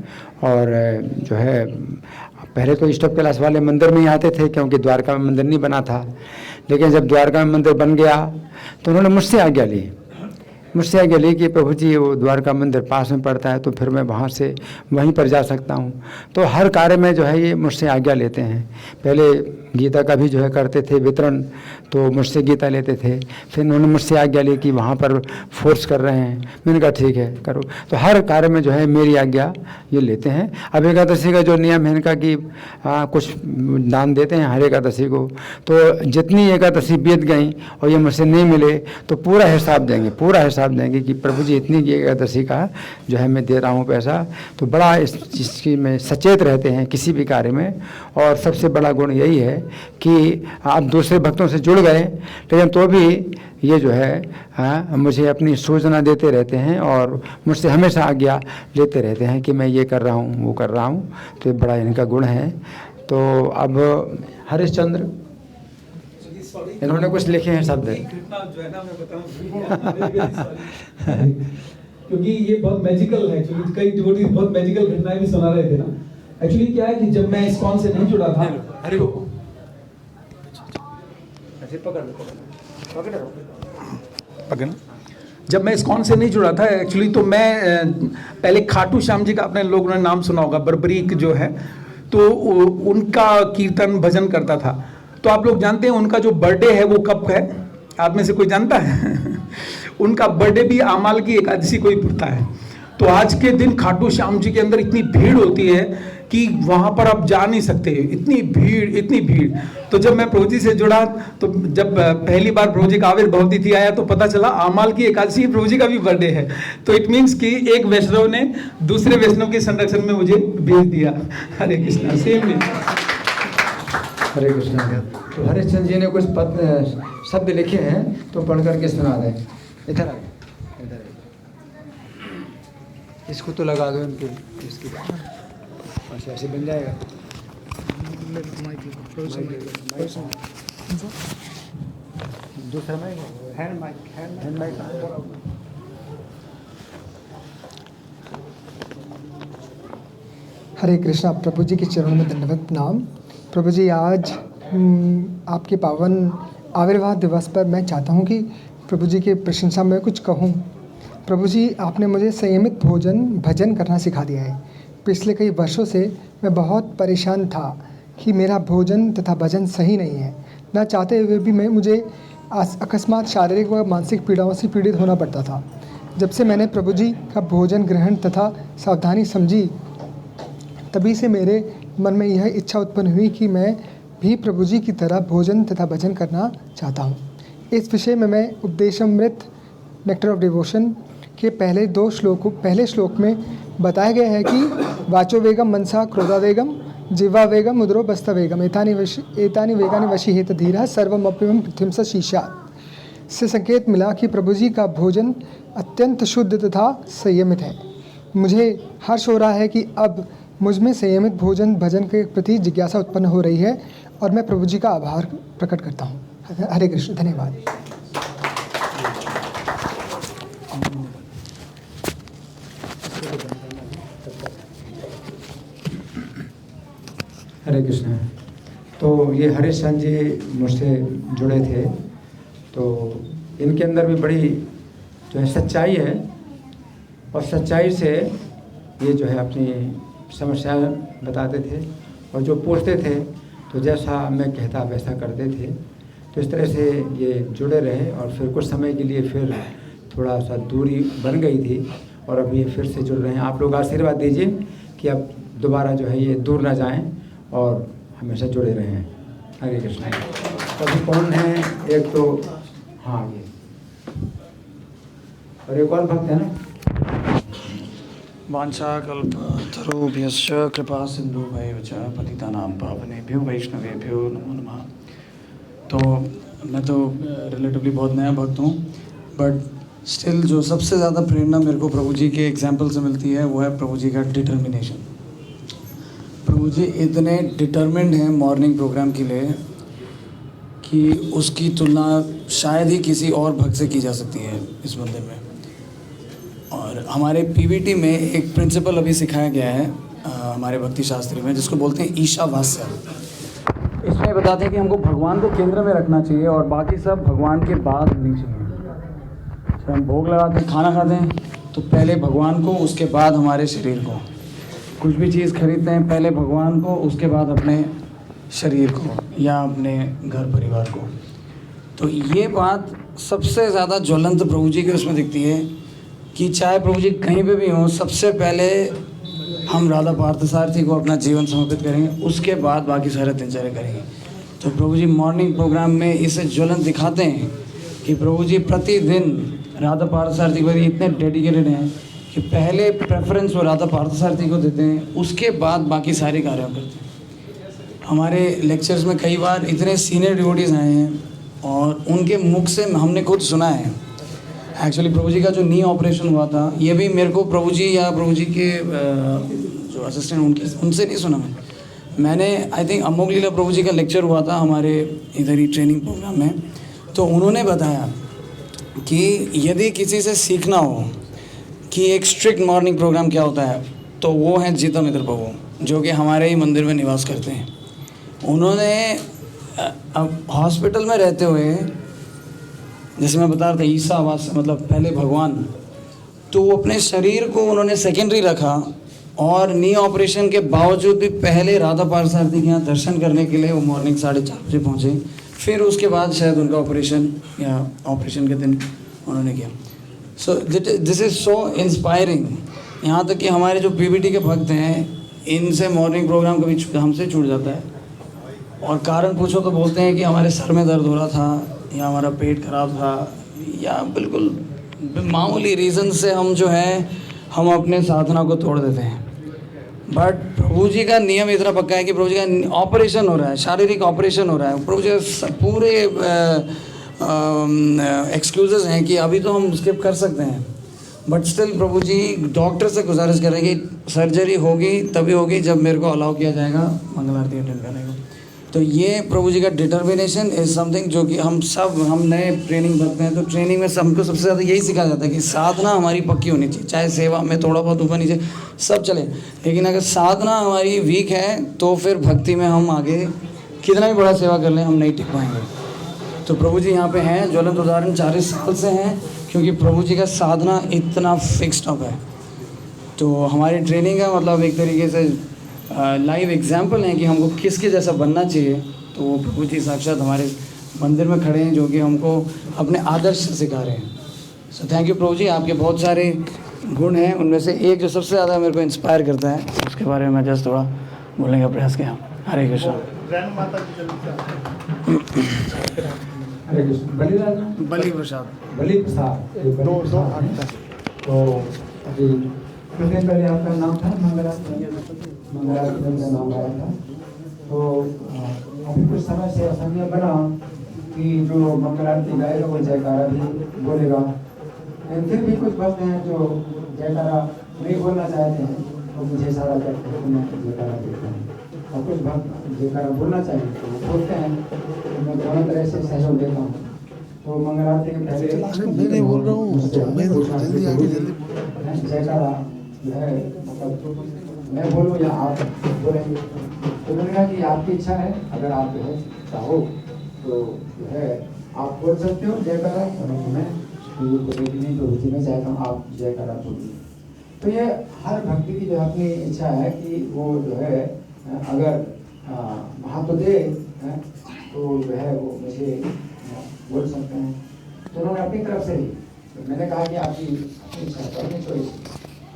और जो है पहले तो स्टॉप क्लास वाले मंदिर में ही आते थे, क्योंकि द्वारका में मंदिर नहीं बना था। लेकिन जब द्वारका में मंदिर बन गया तो उन्होंने मुझसे आज्ञा ली कि प्रभु जी वो द्वारका मंदिर पास में पड़ता है, तो फिर मैं वहाँ से वहीं पर जा सकता हूँ। तो हर कार्य में जो है ये मुझसे आज्ञा लेते हैं। पहले गीता का भी जो है करते थे वितरण, तो मुझसे गीता लेते थे। फिर उन्होंने मुझसे आज्ञा ली कि वहाँ पर फोर्स कर रहे हैं, मैंने कहा ठीक है करो। तो हर कार्य में जो है मेरी आज्ञा ये लेते हैं। अब एकादशी का जो नियम है इनका कि कुछ दान देते हैं हर एकादशी को, तो जितनी एकादशी बीत गई और ये मुझसे नहीं मिले तो पूरा हिसाब देंगे कि प्रभु जी इतनी की एकादशी का जो है मैं दे रहा हूँ पैसा। तो बड़ा इस चीज़ की में सचेत रहते हैं किसी भी कार्य में। और सबसे बड़ा गुण यही है कि आप दूसरे भक्तों से जुड़ गए, लेकिन तो भी ये जो है मुझे अपनी सूचना देते रहते हैं और मुझसे हमेशा आज्ञा लेते रहते हैं कि मैं ये कर रहा हूँ वो कर रहा हूँ। तो ये बड़ा इनका गुण है। तो अब हरिश्चंद्र इन्होंने कुछ लिखे हैं शब्द, जो है ना मैं बताऊं क्योंकि ये बहुत मैजिकल है। एक्चुअली कई डिवोटीज बहुत मैजिकल घटनाएं भी सुना रहे थे ना। एक्चुअली क्या है कि जब मैं इस्कॉन से नहीं जुड़ा था, जब मैं इस्कॉन से नहीं जुड़ा था एक्चुअली, तो मैं पहले खाटू श्याम जी का आपने लोगों ने नाम सुना होगा, बर्बरीक जो है, तो उनका कीर्तन भजन करता था। तो आप लोग जानते हैं उनका जो बर्थडे है वो कब है? आप में से कोई जानता है? उनका बर्थडे भी आमाल की एकादशी को ही पड़ता है। तो आज के दिन खाटू श्याम जी के अंदर इतनी भीड़ होती है कि वहां पर आप जा नहीं सकते, इतनी भीड़। तो जब मैं प्रभु जी से जुड़ा, तो जब पहली बार प्रभु जी का आविर्भाव तिथि आया तो पता चला आमाल की एकादशी प्रभु जी का भी बर्थडे है। तो इट मीन्स कि एक वैष्णव ने दूसरे वैष्णव के संरक्षण में मुझे भेज दिया। हरे कृष्णा। सेम नहीं। हरे कृष्णा। तो हरिश्चंद्र जी ने कुछ शब्द लिखे हैं, तो पढ़ करके सुना दें। इधर इसको तो लगा दो इनके, इसकी अच्छा ऐसे बन जाएगा। दूसरा माइक, हैंड माइक। हरे कृष्णा। प्रभु जी के चरणों में दंडवत प्रणाम। प्रभु जी, आज आपके पावन आविर्भाव दिवस पर मैं चाहता हूँ कि प्रभु जी की प्रशंसा में कुछ कहूँ। प्रभु जी, आपने मुझे संयमित भजन करना सिखा दिया है। पिछले कई वर्षों से मैं बहुत परेशान था कि मेरा भोजन तथा भजन सही नहीं है। ना चाहते हुए भी मुझे अकस्मात शारीरिक व मानसिक पीड़ाओं से पीड़ित होना पड़ता था। जब से मैंने प्रभु जी का भोजन ग्रहण तथा सावधानी समझी, तभी से मेरे मन में यह इच्छा उत्पन्न हुई कि मैं भी प्रभु जी की तरह भोजन तथा भजन करना चाहता हूँ। इस विषय में मैं उपदेशामृत नेक्टर ऑफ डिवोशन के पहले श्लोक में बताया गया है कि वाचो वेगम मनसा क्रोधा वेगम जिह्वा वेगम उदरो बस्ता वेगम एतानि वेगानि वशीहेत धीरः सर्वमप्यं पृथ्वीं स शीर्षात् से संकेत मिला कि प्रभु जी का भोजन अत्यंत शुद्ध तथा संयमित है। मुझे हर्ष हो रहा है कि अब मुझ में संयमित भोजन भजन के प्रति जिज्ञासा उत्पन्न हो रही है और मैं प्रभु जी का आभार प्रकट करता हूँ। हरे कृष्ण। धन्यवाद। हरे कृष्ण। तो ये हरिश्चंद्र जी मुझसे जुड़े थे, तो इनके अंदर भी बड़ी जो है सच्चाई है, और सच्चाई से ये जो है अपनी समस्या बताते थे, और जो पूछते थे तो जैसा मैं कहता वैसा करते थे। तो इस तरह से ये जुड़े रहे, और फिर कुछ समय के लिए फिर थोड़ा सा दूरी बन गई थी, और अब ये फिर से जुड़ रहे हैं। आप लोग आशीर्वाद दीजिए कि अब दोबारा जो है ये दूर ना जाएं और हमेशा जुड़े रहें। हरे कृष्ण। अभी कौन है? एक तो हाँ ये, और एक और भक्त है ना, वाञ्छाकल्पतरुभ्यश्च कृपा सिन्धुभ्यैव च पतितानां पावनेभ्यो वैष्णवेभ्यो नमो नमः। तो मैं तो रिलेटिवली बहुत नया भक्त हूँ, बट स्टिल जो सबसे ज़्यादा प्रेरणा मेरे को प्रभु जी के एग्जाम्पल से मिलती है वो है प्रभु जी का डिटर्मिनेशन। प्रभु जी इतने डिटर्मिन्ड हैं मॉर्निंग प्रोग्राम के लिए कि उसकी तुलना शायद ही किसी और भक्त से की जा सकती है इस मंदिर में। और हमारे पीवीटी में एक प्रिंसिपल अभी सिखाया गया है हमारे भक्ति शास्त्री में, जिसको बोलते हैं ईशावास्य। इसमें बताते हैं कि हमको भगवान को केंद्र में रखना चाहिए और बाकी सब भगवान के बाद होनी चाहिए। जब हम भोग लगाते हैं, खाना खाते हैं, तो पहले भगवान को, उसके बाद हमारे शरीर को। कुछ भी चीज़ खरीदते हैं, पहले भगवान को, उसके बाद अपने शरीर को या अपने घर परिवार को। तो ये बात सबसे ज़्यादा ज्वलंत प्रभु जी के उसमें दिखती है कि चाहे प्रभु जी कहीं पे भी हों, सबसे पहले हम राधा पार्थसारथी को अपना जीवन समर्पित करेंगे, उसके बाद बाकी सारे दिनचर्या करेंगे। तो प्रभु जी मॉर्निंग प्रोग्राम में इसे ज्वलंत दिखाते हैं कि प्रभु जी प्रतिदिन राधा पार्थसारथी को इतने डेडिकेटेड हैं कि पहले प्रेफरेंस वो राधा पार्थसारथी को देते हैं, उसके बाद बाकी सारे कार्य करते हैं। हमारे लेक्चर्स में कई बार इतने सीनियर डिवोटीज आए हैं और उनके मुख से हमने खुद सुना है। एक्चुअली प्रभु जी का जो नी ऑपरेशन हुआ था, ये भी मेरे को प्रभु जी या प्रभु जी के जो असिस्टेंट उनसे नहीं सुना मैंने आई थिंक अमोघ लीला प्रभु जी का लेक्चर हुआ था हमारे इधर ही ट्रेनिंग प्रोग्राम में। तो उन्होंने बताया कि यदि किसी से सीखना हो कि एक स्ट्रिक्ट मॉर्निंग प्रोग्राम क्या होता है, तो वो हैं जीता मित्र प्रभु, जो कि हमारे ही मंदिर में निवास करते हैं। उन्होंने अब हॉस्पिटल में रहते हुए, जैसे मैं बता रहा था ईसा आवास मतलब पहले भगवान, तो वो अपने शरीर को उन्होंने सेकेंडरी रखा और नी ऑपरेशन के बावजूद भी पहले राधा पार्थसारथी के यहाँ दर्शन करने के लिए वो मॉर्निंग 4:30 बजे पहुँचे। फिर उसके बाद शायद उनका ऑपरेशन या ऑपरेशन के दिन उन्होंने किया। So this is so inspiring. यहाँ तक कि हमारे जो पीवीटी के भक्त हैं, इनसे मॉर्निंग प्रोग्राम कभी हमसे छूट जाता है और कारण पूछो तो बोलते हैं कि हमारे सर में दर्द हो रहा था या हमारा पेट खराब था, या बिल्कुल मामूली रीज़न से हम जो है हम अपने साधना को तोड़ देते हैं। बट प्रभु जी का नियम इतना पक्का है कि प्रभु जी का ऑपरेशन हो रहा है, शारीरिक ऑपरेशन हो रहा है, प्रभु जी का पूरे एक्सक्यूजेस हैं कि अभी तो हम स्किप कर सकते हैं, but still Prabhu ji doctor से गुजारिश कर रहे हैं कि सर्जरी होगी तभी होगी जब मेरे को अलाउ किया जाएगा मंगल आरती अटेंड करने को। तो ये प्रभु जी का डिटर्मिनेशन इज़ समथिंग जो कि हम नए ट्रेनिंग भरते हैं, तो ट्रेनिंग में हमको सबसे ज़्यादा यही सिखाया जाता है कि साधना हमारी पक्की होनी चाहिए। चाहे सेवा में थोड़ा बहुत ऊपर नीचे सब चले, लेकिन अगर साधना हमारी वीक है तो फिर भक्ति में हम आगे कितना भी बड़ा सेवा कर लें हम नहीं टिक पाएंगे। तो प्रभु जी यहाँ पे हैं, ज्वलंत उदाहरण 40 साल से हैं, क्योंकि प्रभु जी का साधना इतना फिक्स्ड अप है। तो हमारी ट्रेनिंग का मतलब एक तरीके से लाइव एग्जाम्पल है कि हमको किसके जैसा बनना चाहिए। तो वो प्रभु जी साक्षात हमारे मंदिर में खड़े हैं जो कि हमको अपने आदर्श सिखा रहे हैं। सो थैंक यू प्रभु जी, आपके बहुत सारे गुण हैं, उनमें से एक जो सबसे ज़्यादा मेरे को इंस्पायर करता है उसके बारे में मैं जस्ट थोड़ा बोलने का प्रयास किया। हरे कृष्ण। बलि प्रसाद तो अभी कुछ दिन पहले आपका नाम था मंगलारती का नाम आया था। तो अभी कुछ समय से ऐसा नहीं बना कि जो मंगलारती गाएगा वो जयकारा भी बोलेगा, लेकिन फिर भी कुछ भक्त हैं जो जयकारा नहीं बोलना चाहते हैं, तो मुझे इशारा करते हैं तो मैं जयकारा देता हूँ, और कुछ भक्त जयकारा बोलना चाहिए तो वो बोलते हैं, तो मैं दोनों तरह से सहयोग देता हूँ। तो मंगलारती के पहले मैं नहीं बोल रहा हूँ, जयकारा जो है मतलब मैं बोलूँ या आप बोलेंगे, तो मैंने कहा कि आपकी इच्छा है, अगर आप जो है चाहो तो जो है आप बोल सकते हो जयकारा, और मैं देखने तो रुचि में चाहता हूँ आप जयकारा बोलिए। तो ये हर भक्ति की जो अपनी इच्छा है कि वो जो है अगर महत्व दे तो जो है वो मुझे बोल सकते हैं। तो उन्होंने अपनी तरफ से ही, तो मैंने कहा कि आपकी अपनी इच्छा है, अपनी चॉइस,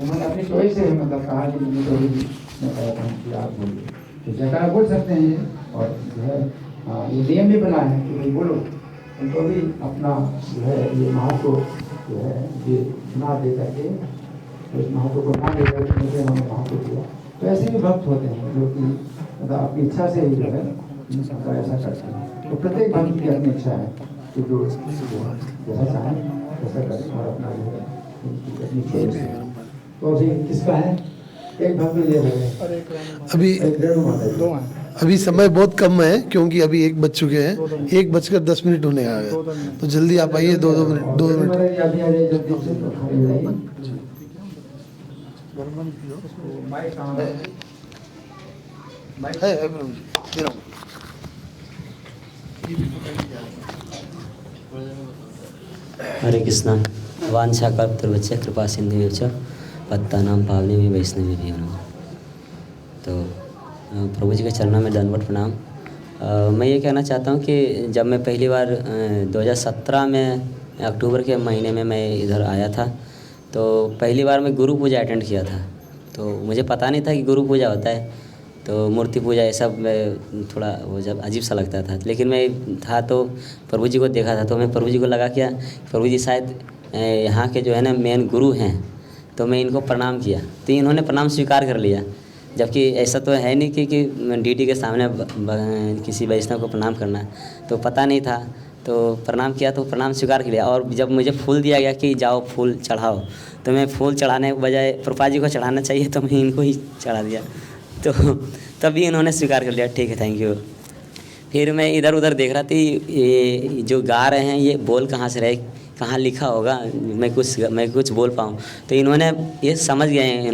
उन्होंने अपनी चॉइस से मतलब कहा कि मुझे तो भी मैं कहता हूँ कि आप बोलिए, तो जयकारा बोल सकते हैं ये, और जो है ये नियम भी बना है कि भाई बोलो, उनको भी अपना जो है ये महत्व जो है ये ना दे करके तो इस महात्मा को ना लेकर के मुझे उन्होंने महात्मा दिया। तो ऐसे भी भक्त होते हैं जो कि मतलब अपनी इच्छा से ही जो है मतलब ऐसा करते हैं। तो प्रत्येक भक्त की अपनी इच्छा है कि जो जैसा चाहें वैसा करें और अपना जो है अपनी चॉइस है। तो अभी किसका है? एक भक्त ये है अभी समय बहुत कम है क्योंकि अभी 1 बज चुके हैं, 1:10 होने आ गए, तो जल्दी आप आइए। 2 मिनट। अभी आ जाइए जल्दी से, तो खड़े हो जाइए। है प्रभु जी, दे रहा हूँ। हरे कृष्णा वांछा कल्पतरुभ्यश्च कृपा सिन्धुभ्यश्च पतितानां पावनेभ्यो वैष्णवेभ्यो नमः। तो प्रभु जी के चरणों में दंडवत प्रणाम। मैं ये कहना चाहता हूँ कि जब मैं पहली बार 2017 में अक्टूबर के महीने में मैं इधर आया था, तो पहली बार मैं गुरु पूजा अटेंड किया था। तो मुझे पता नहीं था कि गुरु पूजा होता है, तो मूर्ति पूजा ये सब थोड़ा वो जब अजीब सा लगता था। लेकिन मैं था तो प्रभु जी को देखा था, तो मैं प्रभु जी को लगा क्या प्रभु जी शायद यहाँ के जो है ना मेन गुरु हैं, तो मैं इनको प्रणाम किया तो इन्होंने प्रणाम स्वीकार कर लिया। जबकि ऐसा तो है नहीं कि डीटी के सामने किसी वैष्णव को प्रणाम करना है, तो पता नहीं था, तो प्रणाम किया तो प्रणाम स्वीकार कर लिया। और जब मुझे फूल दिया गया कि जाओ फूल चढ़ाओ, तो मैं फूल चढ़ाने के बजाय प्रभुपाद जी को चढ़ाना चाहिए तो मैं इनको ही चढ़ा दिया, तो तभी इन्होंने स्वीकार कर लिया, ठीक है थैंक यू। फिर मैं इधर उधर देख रहा थी ये जो गा रहे हैं ये बोल कहाँ से रहे, कहाँ लिखा होगा मैं कुछ बोल पाऊँ। तो इन्होंने ये समझ गए हैं,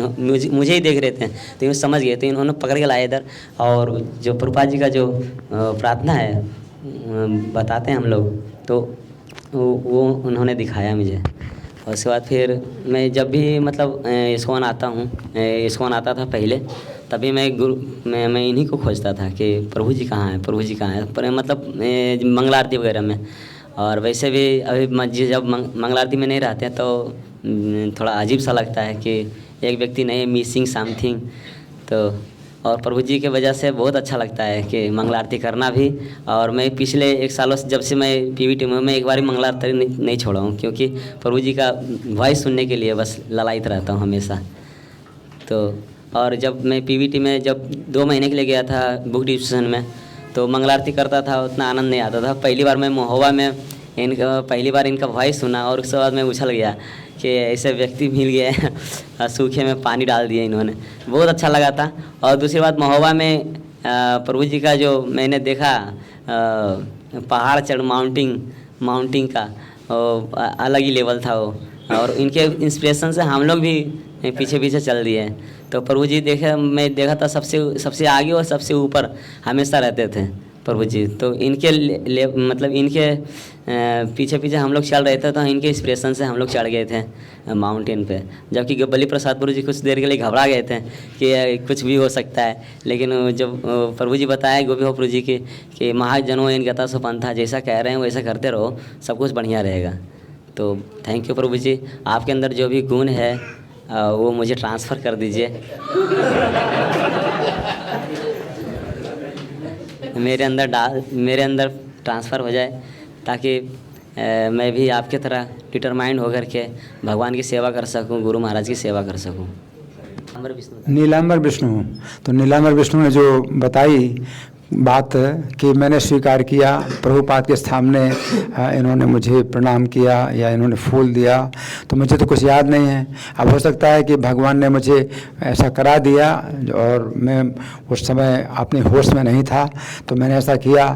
मुझे ही देख रहे थे तो ये समझ गए, तो इन्होंने पकड़ के लाए इधर। और जो प्रभुपाद जी का जो प्रार्थना है बताते हैं हम लोग, तो वो उन्होंने दिखाया मुझे। और उसके बाद फिर मैं जब भी मतलब इस्कॉन आता हूँ, इस्कॉन आता था पहले, तभी मैं इन्हीं को खोजता था कि प्रभु जी कहाँ हैं, प्रभु जी कहाँ हैं, पर मतलब मंगल आरती वगैरह में। और वैसे भी अभी मस्जिद जब मंगल आरती में नहीं रहते हैं तो थोड़ा अजीब सा लगता है कि एक व्यक्ति नहीं मिसिंग समथिंग। तो और प्रभु जी के वजह से बहुत अच्छा लगता है कि मंगल आरती करना भी। और मैं पिछले 1 सालों से जब से मैं पीवीटी में मैं एक बार भी मंगल आरती नहीं छोड़ा हूँ, क्योंकि प्रभु जी का वॉइस सुनने के लिए बस ललायित रहता हूँ हमेशा। तो और जब मैं पीवीटी में जब 2 महीने के लिए गया था बुक डिस्ट्रीब्यूशन में, तो मंगल आरती करता था, उतना आनंद नहीं आता था। पहली बार मैं महोबा में पहली बार इनका वॉइस सुना और उसके बाद मैं उछल गया कि ऐसे व्यक्ति मिल गए, सूखे में पानी डाल दिया इन्होंने, बहुत अच्छा लगा था। और दूसरी बात महोबा में प्रभु जी का जो मैंने देखा पहाड़ चढ़ माउंटिंग का अलग ही लेवल था वो, और इनके इंस्पिरेशन से हम लोग भी पीछे पीछे चल दिए। तो प्रभु जी मैं देखा था सबसे आगे और सबसे ऊपर हमेशा रहते थे प्रभु जी। तो इनके मतलब इनके पीछे पीछे हम लोग चल रहे थे, तो इनके इंस्पिरेशन से हम लोग चढ़ गए थे माउंटेन पे। जबकि बलि प्रसाद गुरु जी कुछ देर के लिए घबरा गए थे कि कुछ भी हो सकता है, लेकिन जब प्रभु जी बताया गोपी हो प्रभु जी कि महाजनों इन गता सुपंथा, जैसा कह रहे हैं वैसा करते रहो, सब कुछ बढ़िया रहेगा। तो थैंक यू प्रभु जी, आपके अंदर जो भी गुण है वो मुझे ट्रांसफ़र कर दीजिए मेरे अंदर ट्रांसफ़र हो जाए, ताकि मैं भी आपके तरह डिटरमाइंड होकर के भगवान की सेवा कर सकूं, गुरु महाराज की सेवा कर सकूं। नीलांबर विष्णु, तो नीलांबर विष्णु ने जो बताई बात कि मैंने स्वीकार किया, प्रभुपाद के सामने इन्होंने मुझे प्रणाम किया या इन्होंने फूल दिया, तो मुझे तो कुछ याद नहीं है। अब हो सकता है कि भगवान ने मुझे ऐसा करा दिया और मैं उस समय अपने होश में नहीं था, तो मैंने ऐसा किया।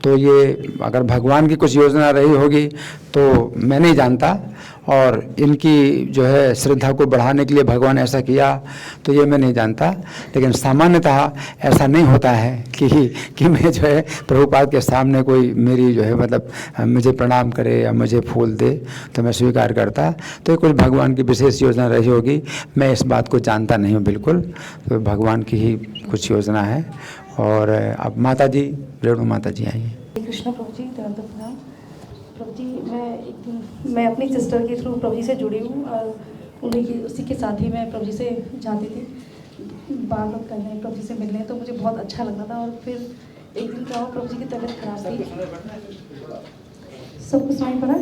तो ये अगर भगवान की कुछ योजना रही होगी तो मैं नहीं जानता, और इनकी जो है श्रद्धा को बढ़ाने के लिए भगवान ऐसा किया तो ये मैं नहीं जानता। लेकिन सामान्यतः ऐसा नहीं होता है कि मैं जो है प्रभुपाद के सामने कोई मेरी जो है मतलब मुझे प्रणाम करे या मुझे फूल दे तो मैं स्वीकार करता। तो ये कुछ भगवान की विशेष योजना रही होगी, मैं इस बात को जानता नहीं हूँ बिल्कुल, तो भगवान की ही कुछ योजना है। और अब माता जी, रेणु माता जी आइए। कृष्ण प्रभु जी, दंडवत प्रणाम। प्रभु जी, मैं अपनी सिस्टर के थ्रू प्रभु जी से जुड़ी हूँ, और उसी के साथ ही मैं प्रभु जी से जाती थी बात करने, प्रभु जी से मिलने, तो मुझे बहुत अच्छा लगता था। और फिर एक दिन क्या हुआ, प्रभु जी की तबीयत खराब थी, सब कुछ सुनाई पड़ा।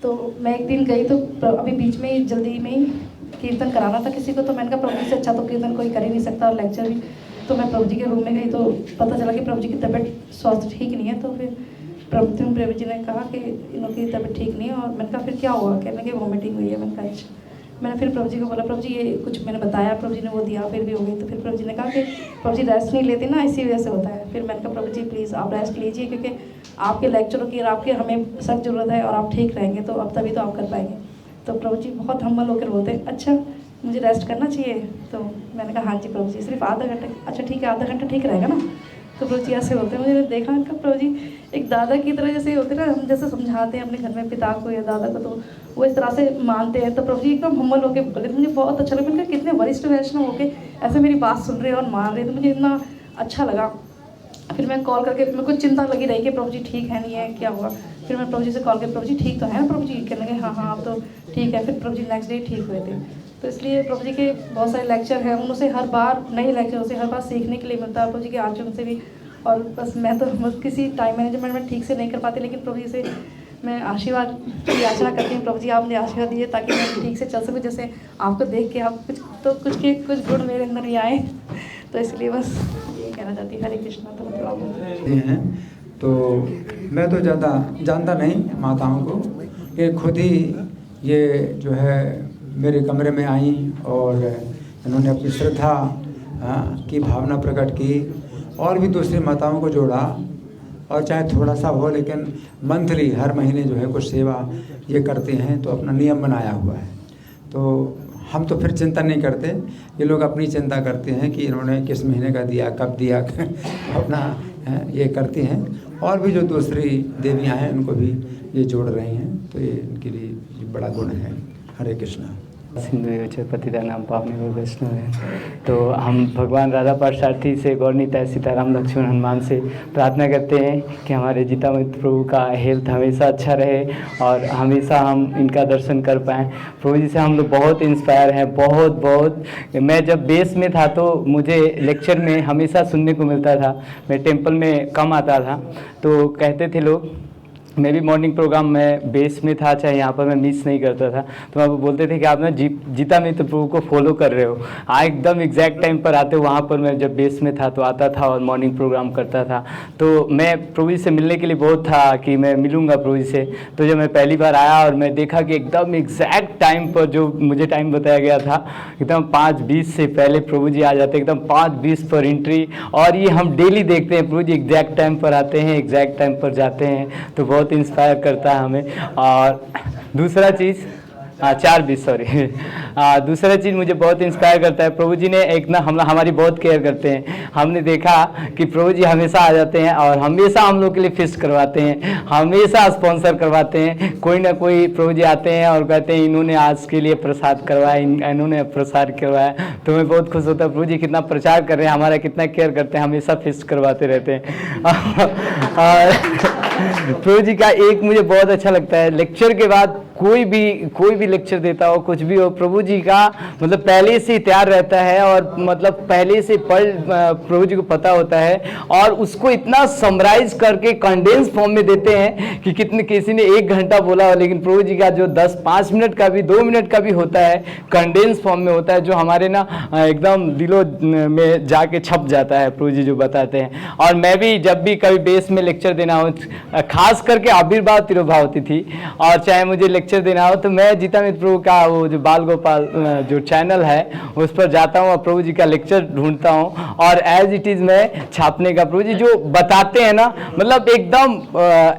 तो मैं एक दिन गई, तो अभी बीच में जल्दी में कीर्तन कराना था किसी को, तो मैंने कहा प्रभु जी से अच्छा तो कीर्तन कोई कर ही नहीं सकता, और लेक्चर भी। तो मैं प्रभु जी के रूम में गई तो पता चला कि प्रभु जी की तबीयत स्वास्थ्य ठीक नहीं है। तो फिर प्रभु जी ने कहा कि इनकी तबीयत ठीक नहीं है, और मैंने कहा फिर क्या हुआ, कहने लगे वॉमिटिंग हुई है। मैंने कहा अच्छा। मैंने फिर प्रभु जी को बोला प्रभु जी ये कुछ मैंने बताया, प्रभु जी ने वो दिया, फिर भी हो गई। तो फिर प्रभु जी ने कहा कि प्रभु जी रेस्ट नहीं लेते ना, इसी वजह से होता है। फिर मैंने कहा प्रभु जी प्लीज़ आप रेस्ट लीजिए, क्योंकि आपके लेक्चरों की और आपके हमें सख्त ज़रूरत है, और आप ठीक रहेंगे तो अब तभी तो आप कर पाएंगे। तो प्रभु जी बहुत हम्बल होकर बोलते हैं अच्छा मुझे रेस्ट करना चाहिए। तो मैंने कहा हाँ जी प्रभु जी, सिर्फ आधा घंटा। अच्छा ठीक है, आधा घंटा ठीक रहेगा ना। तो प्रभु जी ऐसे होते हैं। मुझे देखा उनका प्रभु जी एक दादा की तरह जैसे होते हैं ना, हम जैसे समझाते हैं अपने घर में पिता को या दादा को, तो वो इस तरह से मानते हैं। तो प्रभु जी एकदम हम्बल होकर बोले, मुझे बहुत अच्छा लगा। मैंने कहा कितने वरिष्ठ वैष्णव होके ऐसे मेरी बात सुन रहे हैं और मान रहे हैं, तो मुझे इतना अच्छा लगा। फिर मैं कॉल करके, मेरे को चिंता लगी रही कि प्रभु जी ठीक है नहीं है, क्या हुआ। फिर मैं प्रभु जी से कॉल कर, प्रभु जी ठीक तो है ना प्रभु जी, कहने लगे हाँ हाँ आप तो ठीक है। फिर प्रभु जी नेक्स्ट डे ठीक हुए थे। तो इसलिए प्रभु जी के बहुत सारे लेक्चर हैं, उनसे हर बार नए लेक्चर से हर बार सीखने के लिए मिलता है प्रभु जी के आचरण से भी। और बस मैं तो बस किसी टाइम मैनेजमेंट में ठीक से नहीं कर पाती, लेकिन प्रभु जी से मैं आशीर्वाद की याचना करती हूँ। प्रभु जी आप मुझे आशीर्वाद दीजिए ताकि मैं ठीक से चल सकूँ, जैसे आपको देख के आप कुछ गुण मेरे अंदर ही आए। तो इसलिए बस ये कहना चाहती हूँ। हरे कृष्णा। तो प्रॉब्लम हैं तो मैं तो ज़्यादा जानता नहीं माताओं को, ये खुद ही ये जो है मेरे कमरे में आई और इन्होंने अपनी श्रद्धा की भावना प्रकट की, और भी दूसरी माताओं को जोड़ा, और चाहे थोड़ा सा हो लेकिन मंथली हर महीने जो है कुछ सेवा ये करते हैं, तो अपना नियम बनाया हुआ है। तो हम तो फिर चिंता नहीं करते, ये लोग अपनी चिंता करते हैं कि इन्होंने किस महीने का दिया, कब दिया अपना ये करती हैं। और भी जो दूसरी देवियां हैं उनको भी ये जोड़ रही हैं, तो ये इनके लिए बड़ा गुण है। हरे कृष्णा। सिंधु पतिता नाम पावने वैष्णव है। तो हम भगवान राधा पार्थसारथी से, गौरनीताय, सीताराम, लक्ष्मण, हनुमान से प्रार्थना करते हैं कि हमारे जीतामृत प्रभु का हेल्थ हमेशा अच्छा रहे और हमेशा हम इनका दर्शन कर पाएँ। प्रभु जी से हम लोग बहुत इंस्पायर हैं, बहुत। मैं जब बेस में था तो मुझे लेक्चर में हमेशा सुनने को मिलता था। मैं टेम्पल में कम आता था, तो कहते थे लोग, मैं भी मॉर्निंग प्रोग्राम में बेस में था, चाहे यहाँ पर मैं मिस नहीं करता था, तो वहाँ पर बोलते थे कि आप ना जीतामृत प्रभु को फॉलो कर रहे हो, एकदम एग्जैक्ट टाइम पर आते हो। वहाँ पर मैं जब बेस में था तो आता था और मॉर्निंग प्रोग्राम करता था। तो मैं प्रभु जी से मिलने के लिए बहुत था कि मैं मिलूँगा प्रभु जी से। तो जब मैं पहली बार आया और मैं देखा कि एकदम एग्जैक्ट टाइम पर, जो मुझे टाइम बताया गया था, एकदम 5:20 से पहले प्रभु जी आ जाते, एकदम 5:20 पर एंट्री। और ये हम डेली देखते हैं, प्रभु जी एग्जैक्ट टाइम पर आते हैं, एग्जैक्ट टाइम पर जाते हैं, तो बहुत इंस्पायर करता है हमें। और दूसरा चीज़ 4:20 सॉरी दूसरा चीज़ मुझे बहुत इंस्पायर करता है, प्रभु जी ने एक ना हमारी बहुत केयर करते हैं। हमने देखा कि प्रभु जी हमेशा आ जाते हैं और हमेशा हम लोग के लिए फिस्ट करवाते हैं, हमेशा स्पॉन्सर करवाते हैं। कोई ना कोई प्रभु जी आते हैं और कहते हैं इन्होंने आज के लिए प्रसाद करवाया, इन्होंने प्रसाद करवाया। तो मैं बहुत खुश होता है, प्रभु जी कितना प्रचार कर रहे हैं, हमारा कितना केयर करते हैं, हमेशा फिस्ट करवाते रहते हैं। प्रभु जी का एक मुझे बहुत अच्छा लगता है, लेक्चर के बाद कोई भी लेक्चर देता हो, कुछ भी हो, प्रभु जी का मतलब पहले से ही तैयार रहता है और मतलब पहले से प्रभु जी को पता होता है और उसको इतना समराइज करके कंडेंस फॉर्म में देते हैं कि किसी ने 1 घंटा बोला हो, लेकिन प्रभु जी का जो 10-5 मिनट का भी 2 मिनट का भी होता है, कंडेंस फॉर्म में होता है, जो हमारे ना एकदम दिलों में जाके छप जाता है प्रभु जी जो बताते हैं। और मैं भी जब भी कभी बेस में लेक्चर देना हो, खास करके आविर्भाव तिरुभावती थी, और चाहे मुझे लेक्चर देना हो तो मैं जीतामृत प्रभु का वो जो बाल गोपाल जो चैनल है उस पर जाता हूँ और प्रभु जी का लेक्चर ढूंढता हूँ और एज इट इज मैं छापने का, प्रभु जी जो बताते हैं ना, मतलब एकदम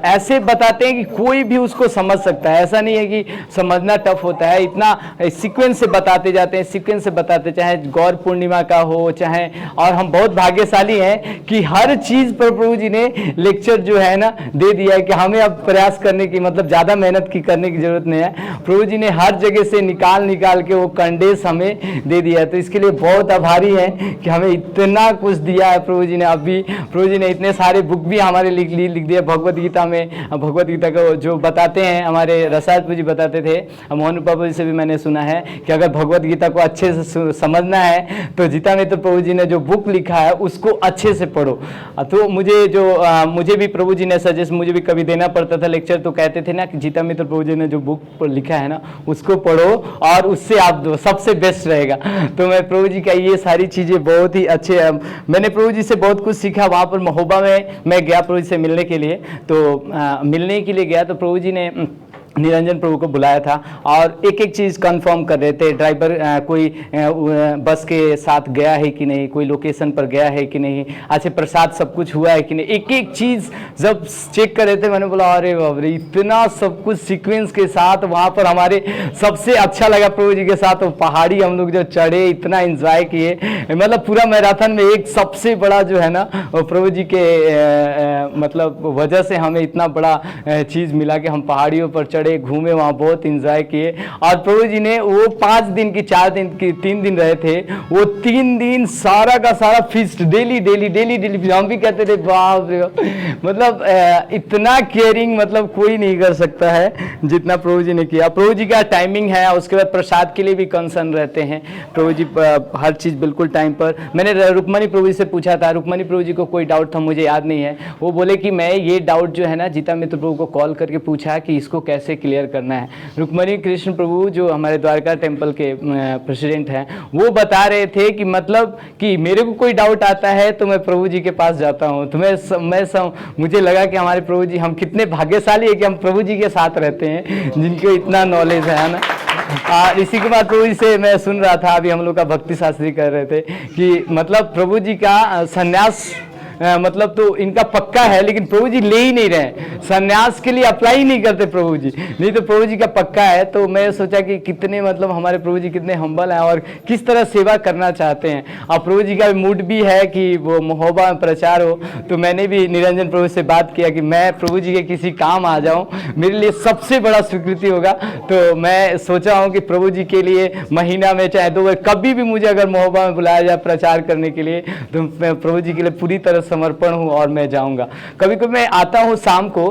ऐसे बताते हैं कि कोई भी उसको समझ सकता है। ऐसा नहीं है कि समझना टफ होता है, इतना सीक्वेंस से बताते जाते हैं, सीक्वेंस से बताते, चाहे गौर पूर्णिमा का हो चाहे, और हम बहुत भाग्यशाली हैं कि हर चीज पर प्रभु जी ने लेक्चर जो है ना दे दिया है कि हमें अब प्रयास करने की, मतलब ज्यादा मेहनत की करने की जरूरत नहीं है। प्रभु जी ने हर जगह से निकाल के वो कंडेंस हमें दे दिया है, तो इसके लिए बहुत आभारी हैं कि हमें इतना कुछ दिया है प्रभु जी ने। अभी प्रभु जी ने इतने सारे बुक भी हमारे लिख दिए। भगवत गीता में, भगवत गीता को जो बताते हैं हमारे रसायत जी बताते थे, मोहन बाबू जी से भी मैंने सुना है कि अगर भगवत गीता को अच्छे से समझना है तो जीतामृत प्रभु जी ने जो बुक लिखा है उसको अच्छे से पढ़ो। तो मुझे भी प्रभु जी ने सजेस्ट, मुझे भी कभी देना पड़ता था लेक्चर, तो कहते थे ना कि जीतामृत प्रभु जी ने जो बुक पर लिखा है ना उसको पढ़ो और उससे आप सबसे बेस्ट रहेगा। तो मैं प्रभु जी का ये सारी चीज़ें बहुत ही अच्छे, मैंने प्रभु जी से बहुत कुछ सीखा। वहाँ पर महोबा में मैं गया प्रभु जी से मिलने के लिए, तो मिलने के लिए गया तो प्रभु जी ने निरंजन प्रभु को बुलाया था और एक एक चीज़ कंफर्म कर रहे थे। ड्राइवर कोई बस के साथ गया है कि नहीं, कोई लोकेशन पर गया है कि नहीं, अच्छे प्रसाद सब कुछ हुआ है कि नहीं, एक एक चीज़ जब चेक कर रहे थे मैंने बोला अरे बाप रे, इतना सब कुछ सीक्वेंस के साथ। वहाँ पर हमारे सबसे अच्छा लगा प्रभु जी के साथ वो पहाड़ी हम लोग जो चढ़े, इतना एंजॉय किए। मतलब पूरा मैराथन में एक सबसे बड़ा जो है ना प्रभु जी के मतलब वजह से हमें इतना बड़ा चीज़ मिला कि हम पहाड़ियों पर चढ़े, घूमे, वहाँ बहुत इंजॉय किए। और प्रभु जी ने वो 5 दिन की 4 दिन की 3 दिन रहे थे, वो 3 दिन सारा का सारा feast daily daily daily daily. हम भी कहते थे बाप रे, मतलब इतना केयरिंग मतलब कोई नहीं कर सकता है जितना प्रभु जी ने किया। प्रभु जी का टाइमिंग है, उसके बाद प्रसाद के लिए भी कंसर्न रहते हैं प्रभु जी, हर चीज़ बिल्कुल टाइम पर। मैंने रुक्मणी प्रभु जी से पूछा था, रुक्मणी प्रभु जी को कोई डाउट था मुझे याद नहीं है, वो बोले कि मैं ये डाउट जो है ना जीता मित्र प्रभु को कॉल करके पूछा कि इसको कैसे क्लियर करना है। रुक्मणी कृष्ण प्रभु जो हमारे द्वारका टेम्पल के प्रेसिडेंट हैं, वो बता रहे थे कि मतलब कि मेरे को कोई डाउट आता है तो मैं प्रभु जी के पास जाता हूँ। तो मुझे लगा कि हमारे प्रभु जी, हम कितने भाग्यशाली है कि हम प्रभु जी के साथ रहते हैं जिनको इतना नॉलेज है ना। इसी के बाद प्रभु जी से मैं सुन रहा था, अभी हम लोग का भक्ति शास्त्री कर रहे थे कि मतलब प्रभु जी का संन्यास मतलब तो इनका पक्का है, लेकिन प्रभु जी ले ही नहीं रहे, संन्यास के लिए अप्लाई नहीं करते प्रभु जी, नहीं तो प्रभु जी का पक्का है। तो मैं सोचा कि कितने मतलब हमारे प्रभु जी कितने हम्बल हैं और किस तरह सेवा करना चाहते हैं। और प्रभु जी का मूड भी है कि वो महोबा में प्रचार हो। तो मैंने भी निरंजन प्रभु से बात किया कि मैं प्रभु जी के किसी काम आ जाऊँ, मेरे लिए सबसे बड़ा स्वीकृति होगा। तो मैं सोचा हूँ कि प्रभु जी के लिए महीना में चाहे 2 बार कभी भी मुझे अगर महोबा में बुलाया जाए प्रचार करने के लिए, तो मैं प्रभु जी के लिए पूरी तरह समर्पण हूँ और मैं जाऊंगा। कभी कभी मैं आता हूँ शाम को,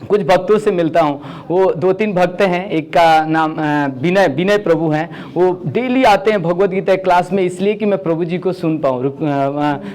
कुछ भक्तों से मिलता हूँ, वो 2-3 भक्त हैं, एक का नाम विनय प्रभु हैं, वो डेली आते हैं भगवत गीता क्लास में, इसलिए कि मैं प्रभु जी को सुन पाऊँ।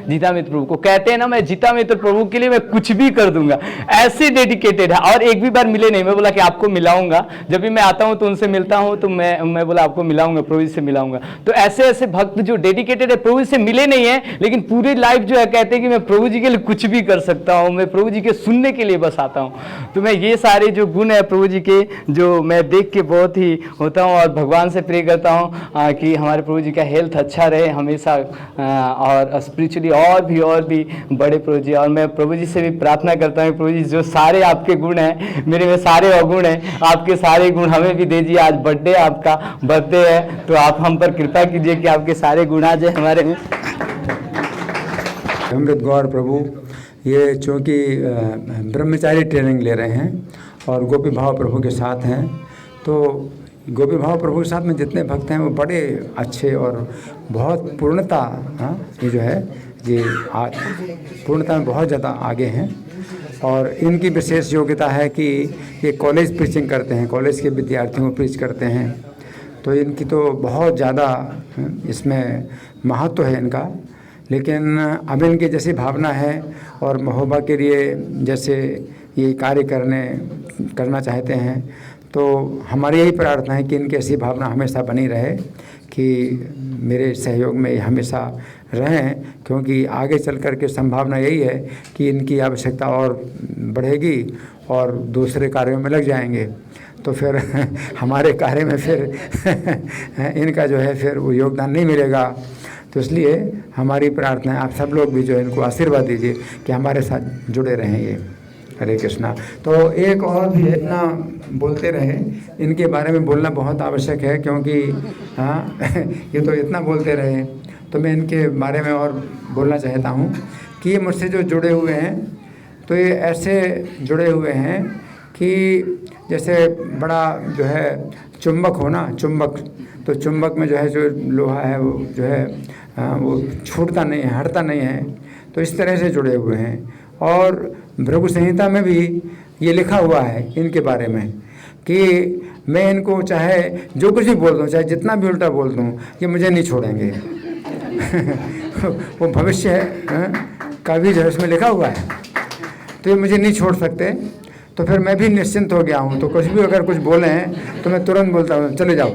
जीता मित्र प्रभु को कहते हैं ना, मैं जीता मित्र प्रभु के लिए मैं कुछ भी कर दूंगा, ऐसे डेडिकेटेड है। और एक भी बार मिले नहीं, मैं बोला कि आपको मिलाऊंगा, जब भी मैं आता हूँ तो उनसे मिलता हूँ, तो मैं बोला आपको मिलाऊंगा, प्रभु जी से मिलाऊंगा। तो ऐसे ऐसे भक्त जो डेडिकेटेड है, प्रभु जी से मिले नहीं है लेकिन पूरी लाइफ जो है कहते हैं कि मैं प्रभु जी के लिए कुछ भी कर सकता हूँ, मैं प्रभु जी के सुनने के लिए बस आता हूँ। तो मैं ये सारे जो गुण है प्रभु जी के, जो मैं देख के बहुत ही होता हूँ और भगवान से प्रे करता हूँ कि हमारे प्रभु जी का हेल्थ अच्छा रहे हमेशा, और स्पिरिचुअली और भी बड़े प्रभु जी। और मैं प्रभु जी से भी प्रार्थना करता हूँ प्रभु जी जो सारे आपके गुण हैं, मेरे में सारे अवगुण हैं, आपके सारे गुण हमें भी दीजिए। आज बर्थडे, आपका बर्थडे है, तो आप हम पर कृपा कीजिए कि आपके सारे गुण आ जाए हमारे में। अमृत गौर प्रभु ये चूँकि ब्रह्मचारी ट्रेनिंग ले रहे हैं और गोपी भाव प्रभु के साथ हैं, तो गोपी भाव प्रभु के साथ में जितने भक्त हैं वो बड़े अच्छे और बहुत पूर्णता, ये जो है ये पूर्णता में बहुत ज़्यादा आगे हैं। और इनकी विशेष योग्यता है कि ये कॉलेज प्रीचिंग करते हैं, कॉलेज के विद्यार्थियों को प्रीच करते हैं, तो इनकी तो बहुत ज़्यादा इसमें महत्व है इनका। लेकिन अब इनकी जैसी भावना है और महोबा के लिए जैसे ये कार्य करना चाहते हैं, तो हमारी यही प्रार्थना है कि इनकी ऐसी भावना हमेशा बनी रहे कि मेरे सहयोग में हमेशा रहें, क्योंकि आगे चल कर के संभावना यही है कि इनकी आवश्यकता और बढ़ेगी और दूसरे कार्यों में लग जाएंगे, तो फिर हमारे कार्य में फिर इनका जो है फिर वो योगदान नहीं मिलेगा। तो इसलिए हमारी प्रार्थना है आप सब लोग भी जो इनको आशीर्वाद दीजिए कि हमारे साथ जुड़े रहें ये। हरे कृष्णा। तो एक और भी इतना बोलते रहे, इनके बारे में बोलना बहुत आवश्यक है, क्योंकि हाँ ये तो इतना बोलते रहे, तो मैं इनके बारे में और बोलना चाहता हूँ कि ये मुझसे जो जुड़े हुए हैं, तो ये ऐसे जुड़े हुए हैं कि जैसे बड़ा जो है चुंबक हो ना, चुंबक, तो चुंबक में जो है जो लोहा है वो जो है वो छूटता नहीं है, हटता नहीं है, तो इस तरह से जुड़े हुए हैं। और भृगु संहिता में भी ये लिखा हुआ है इनके बारे में कि मैं इनको चाहे जो कुछ भी बोल दूँ, चाहे जितना भी उल्टा बोल दूँ, ये मुझे नहीं छोड़ेंगे। वो भविष्य का भी जो है इसमें लिखा हुआ है, तो ये मुझे नहीं छोड़ सकते। तो फिर मैं भी निश्चिंत हो गया हूँ। तो कुछ भी अगर कुछ बोले हैं तो मैं तुरंत बोलता हूँ चले जाओ।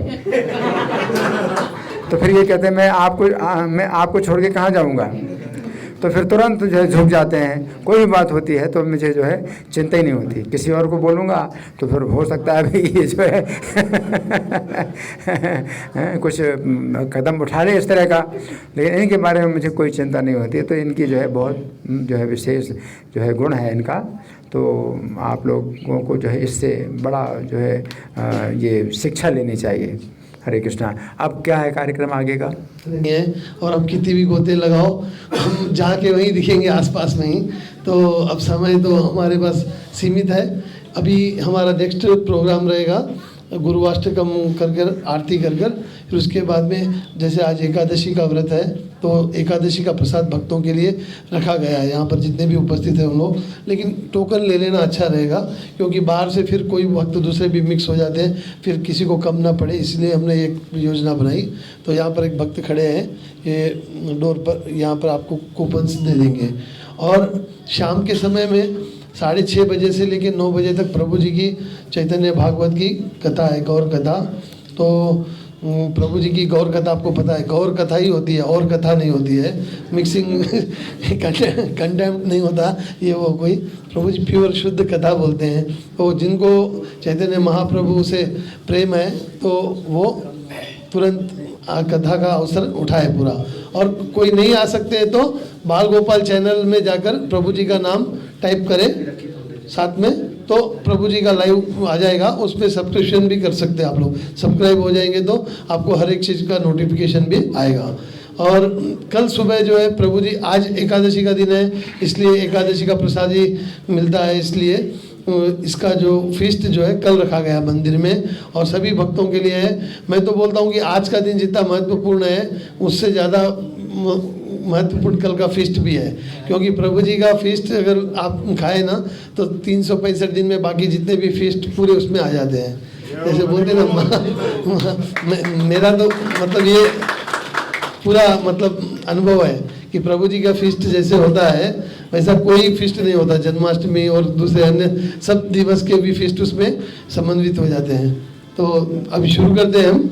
तो फिर ये कहते हैं मैं आपको छोड़ के कहाँ जाऊँगा। तो फिर तुरंत जो है झुक जाते हैं। कोई भी बात होती है तो मुझे जो है चिंता ही नहीं होती। किसी और को बोलूँगा तो फिर हो सकता है भाई ये जो है कुछ कदम उठा ले इस तरह का, लेकिन इनके बारे में मुझे कोई चिंता नहीं होती। तो इनकी जो है बहुत जो है विशेष जो है गुण है इनका। तो आप लोगों को जो है इससे बड़ा जो है ये शिक्षा लेनी चाहिए। हरे कृष्णा। अब क्या है कार्यक्रम आगे का? और हम कितनी भी गोते लगाओ हम जहाँ के वहीं दिखेंगे आसपास में ही। तो अब समय तो हमारे पास सीमित है। अभी हमारा नेक्स्ट प्रोग्राम रहेगा गुरुवाष्टकम कर आरती कर फिर उसके बाद में जैसे आज एकादशी का व्रत है तो एकादशी का प्रसाद भक्तों के लिए रखा गया है यहाँ पर जितने भी उपस्थित हैं उन लोग। लेकिन टोकन ले लेना अच्छा रहेगा क्योंकि बाहर से फिर कोई भक्त दूसरे भी मिक्स हो जाते हैं, फिर किसी को कम ना पड़े, इसलिए हमने एक योजना बनाई। तो यहाँ पर एक भक्त खड़े हैं, ये डोर पर यहाँ पर आपको कूपन्स दे देंगे। और शाम के समय में 6:30 बजे से लेकर 9 बजे तक प्रभु जी की चैतन्य भागवत की कथा है, गौर कथा। तो प्रभु जी की गौर कथा आपको पता है, गौर कथा ही होती है और कथा नहीं होती है, मिक्सिंग कंटेम्प्ट नहीं होता ये वो कोई। प्रभु जी प्योर शुद्ध कथा बोलते हैं। तो जिनको चैतन्य महाप्रभु से प्रेम है तो वो तुरंत कथा का अवसर उठाए पूरा। और कोई नहीं आ सकते हैं तो बाल गोपाल चैनल में जाकर प्रभु जी का नाम टाइप करें साथ में, तो प्रभु जी का लाइव आ जाएगा। उस पर सब्सक्रिप्शन भी कर सकते हैं आप लोग। सब्सक्राइब हो जाएंगे तो आपको हर एक चीज़ का नोटिफिकेशन भी आएगा। और कल सुबह जो है प्रभु जी, आज एकादशी का दिन है इसलिए एकादशी का प्रसाद ही मिलता है, इसलिए इसका जो फीस्ट जो है कल रखा गया मंदिर में और सभी भक्तों के लिए है। मैं तो बोलता हूँ कि आज का दिन जितना महत्वपूर्ण है उससे ज़्यादा महत्वपूर्ण कल का फीस्ट भी है, क्योंकि प्रभु जी का फीस्ट अगर आप खाए ना तो 365 दिन में बाकी जितने भी फीस्ट पूरे उसमें आ जाते हैं। जैसे बोलते ना मेरा तो मतलब ये पूरा मतलब अनुभव है कि प्रभु जी का फीस्ट जैसे होता है वैसा कोई फीस्ट नहीं होता। जन्माष्टमी और दूसरे अन्य सब दिवस के भी फीस्ट उसमें समन्वित हो जाते हैं। तो अभी शुरू करते हैं हम।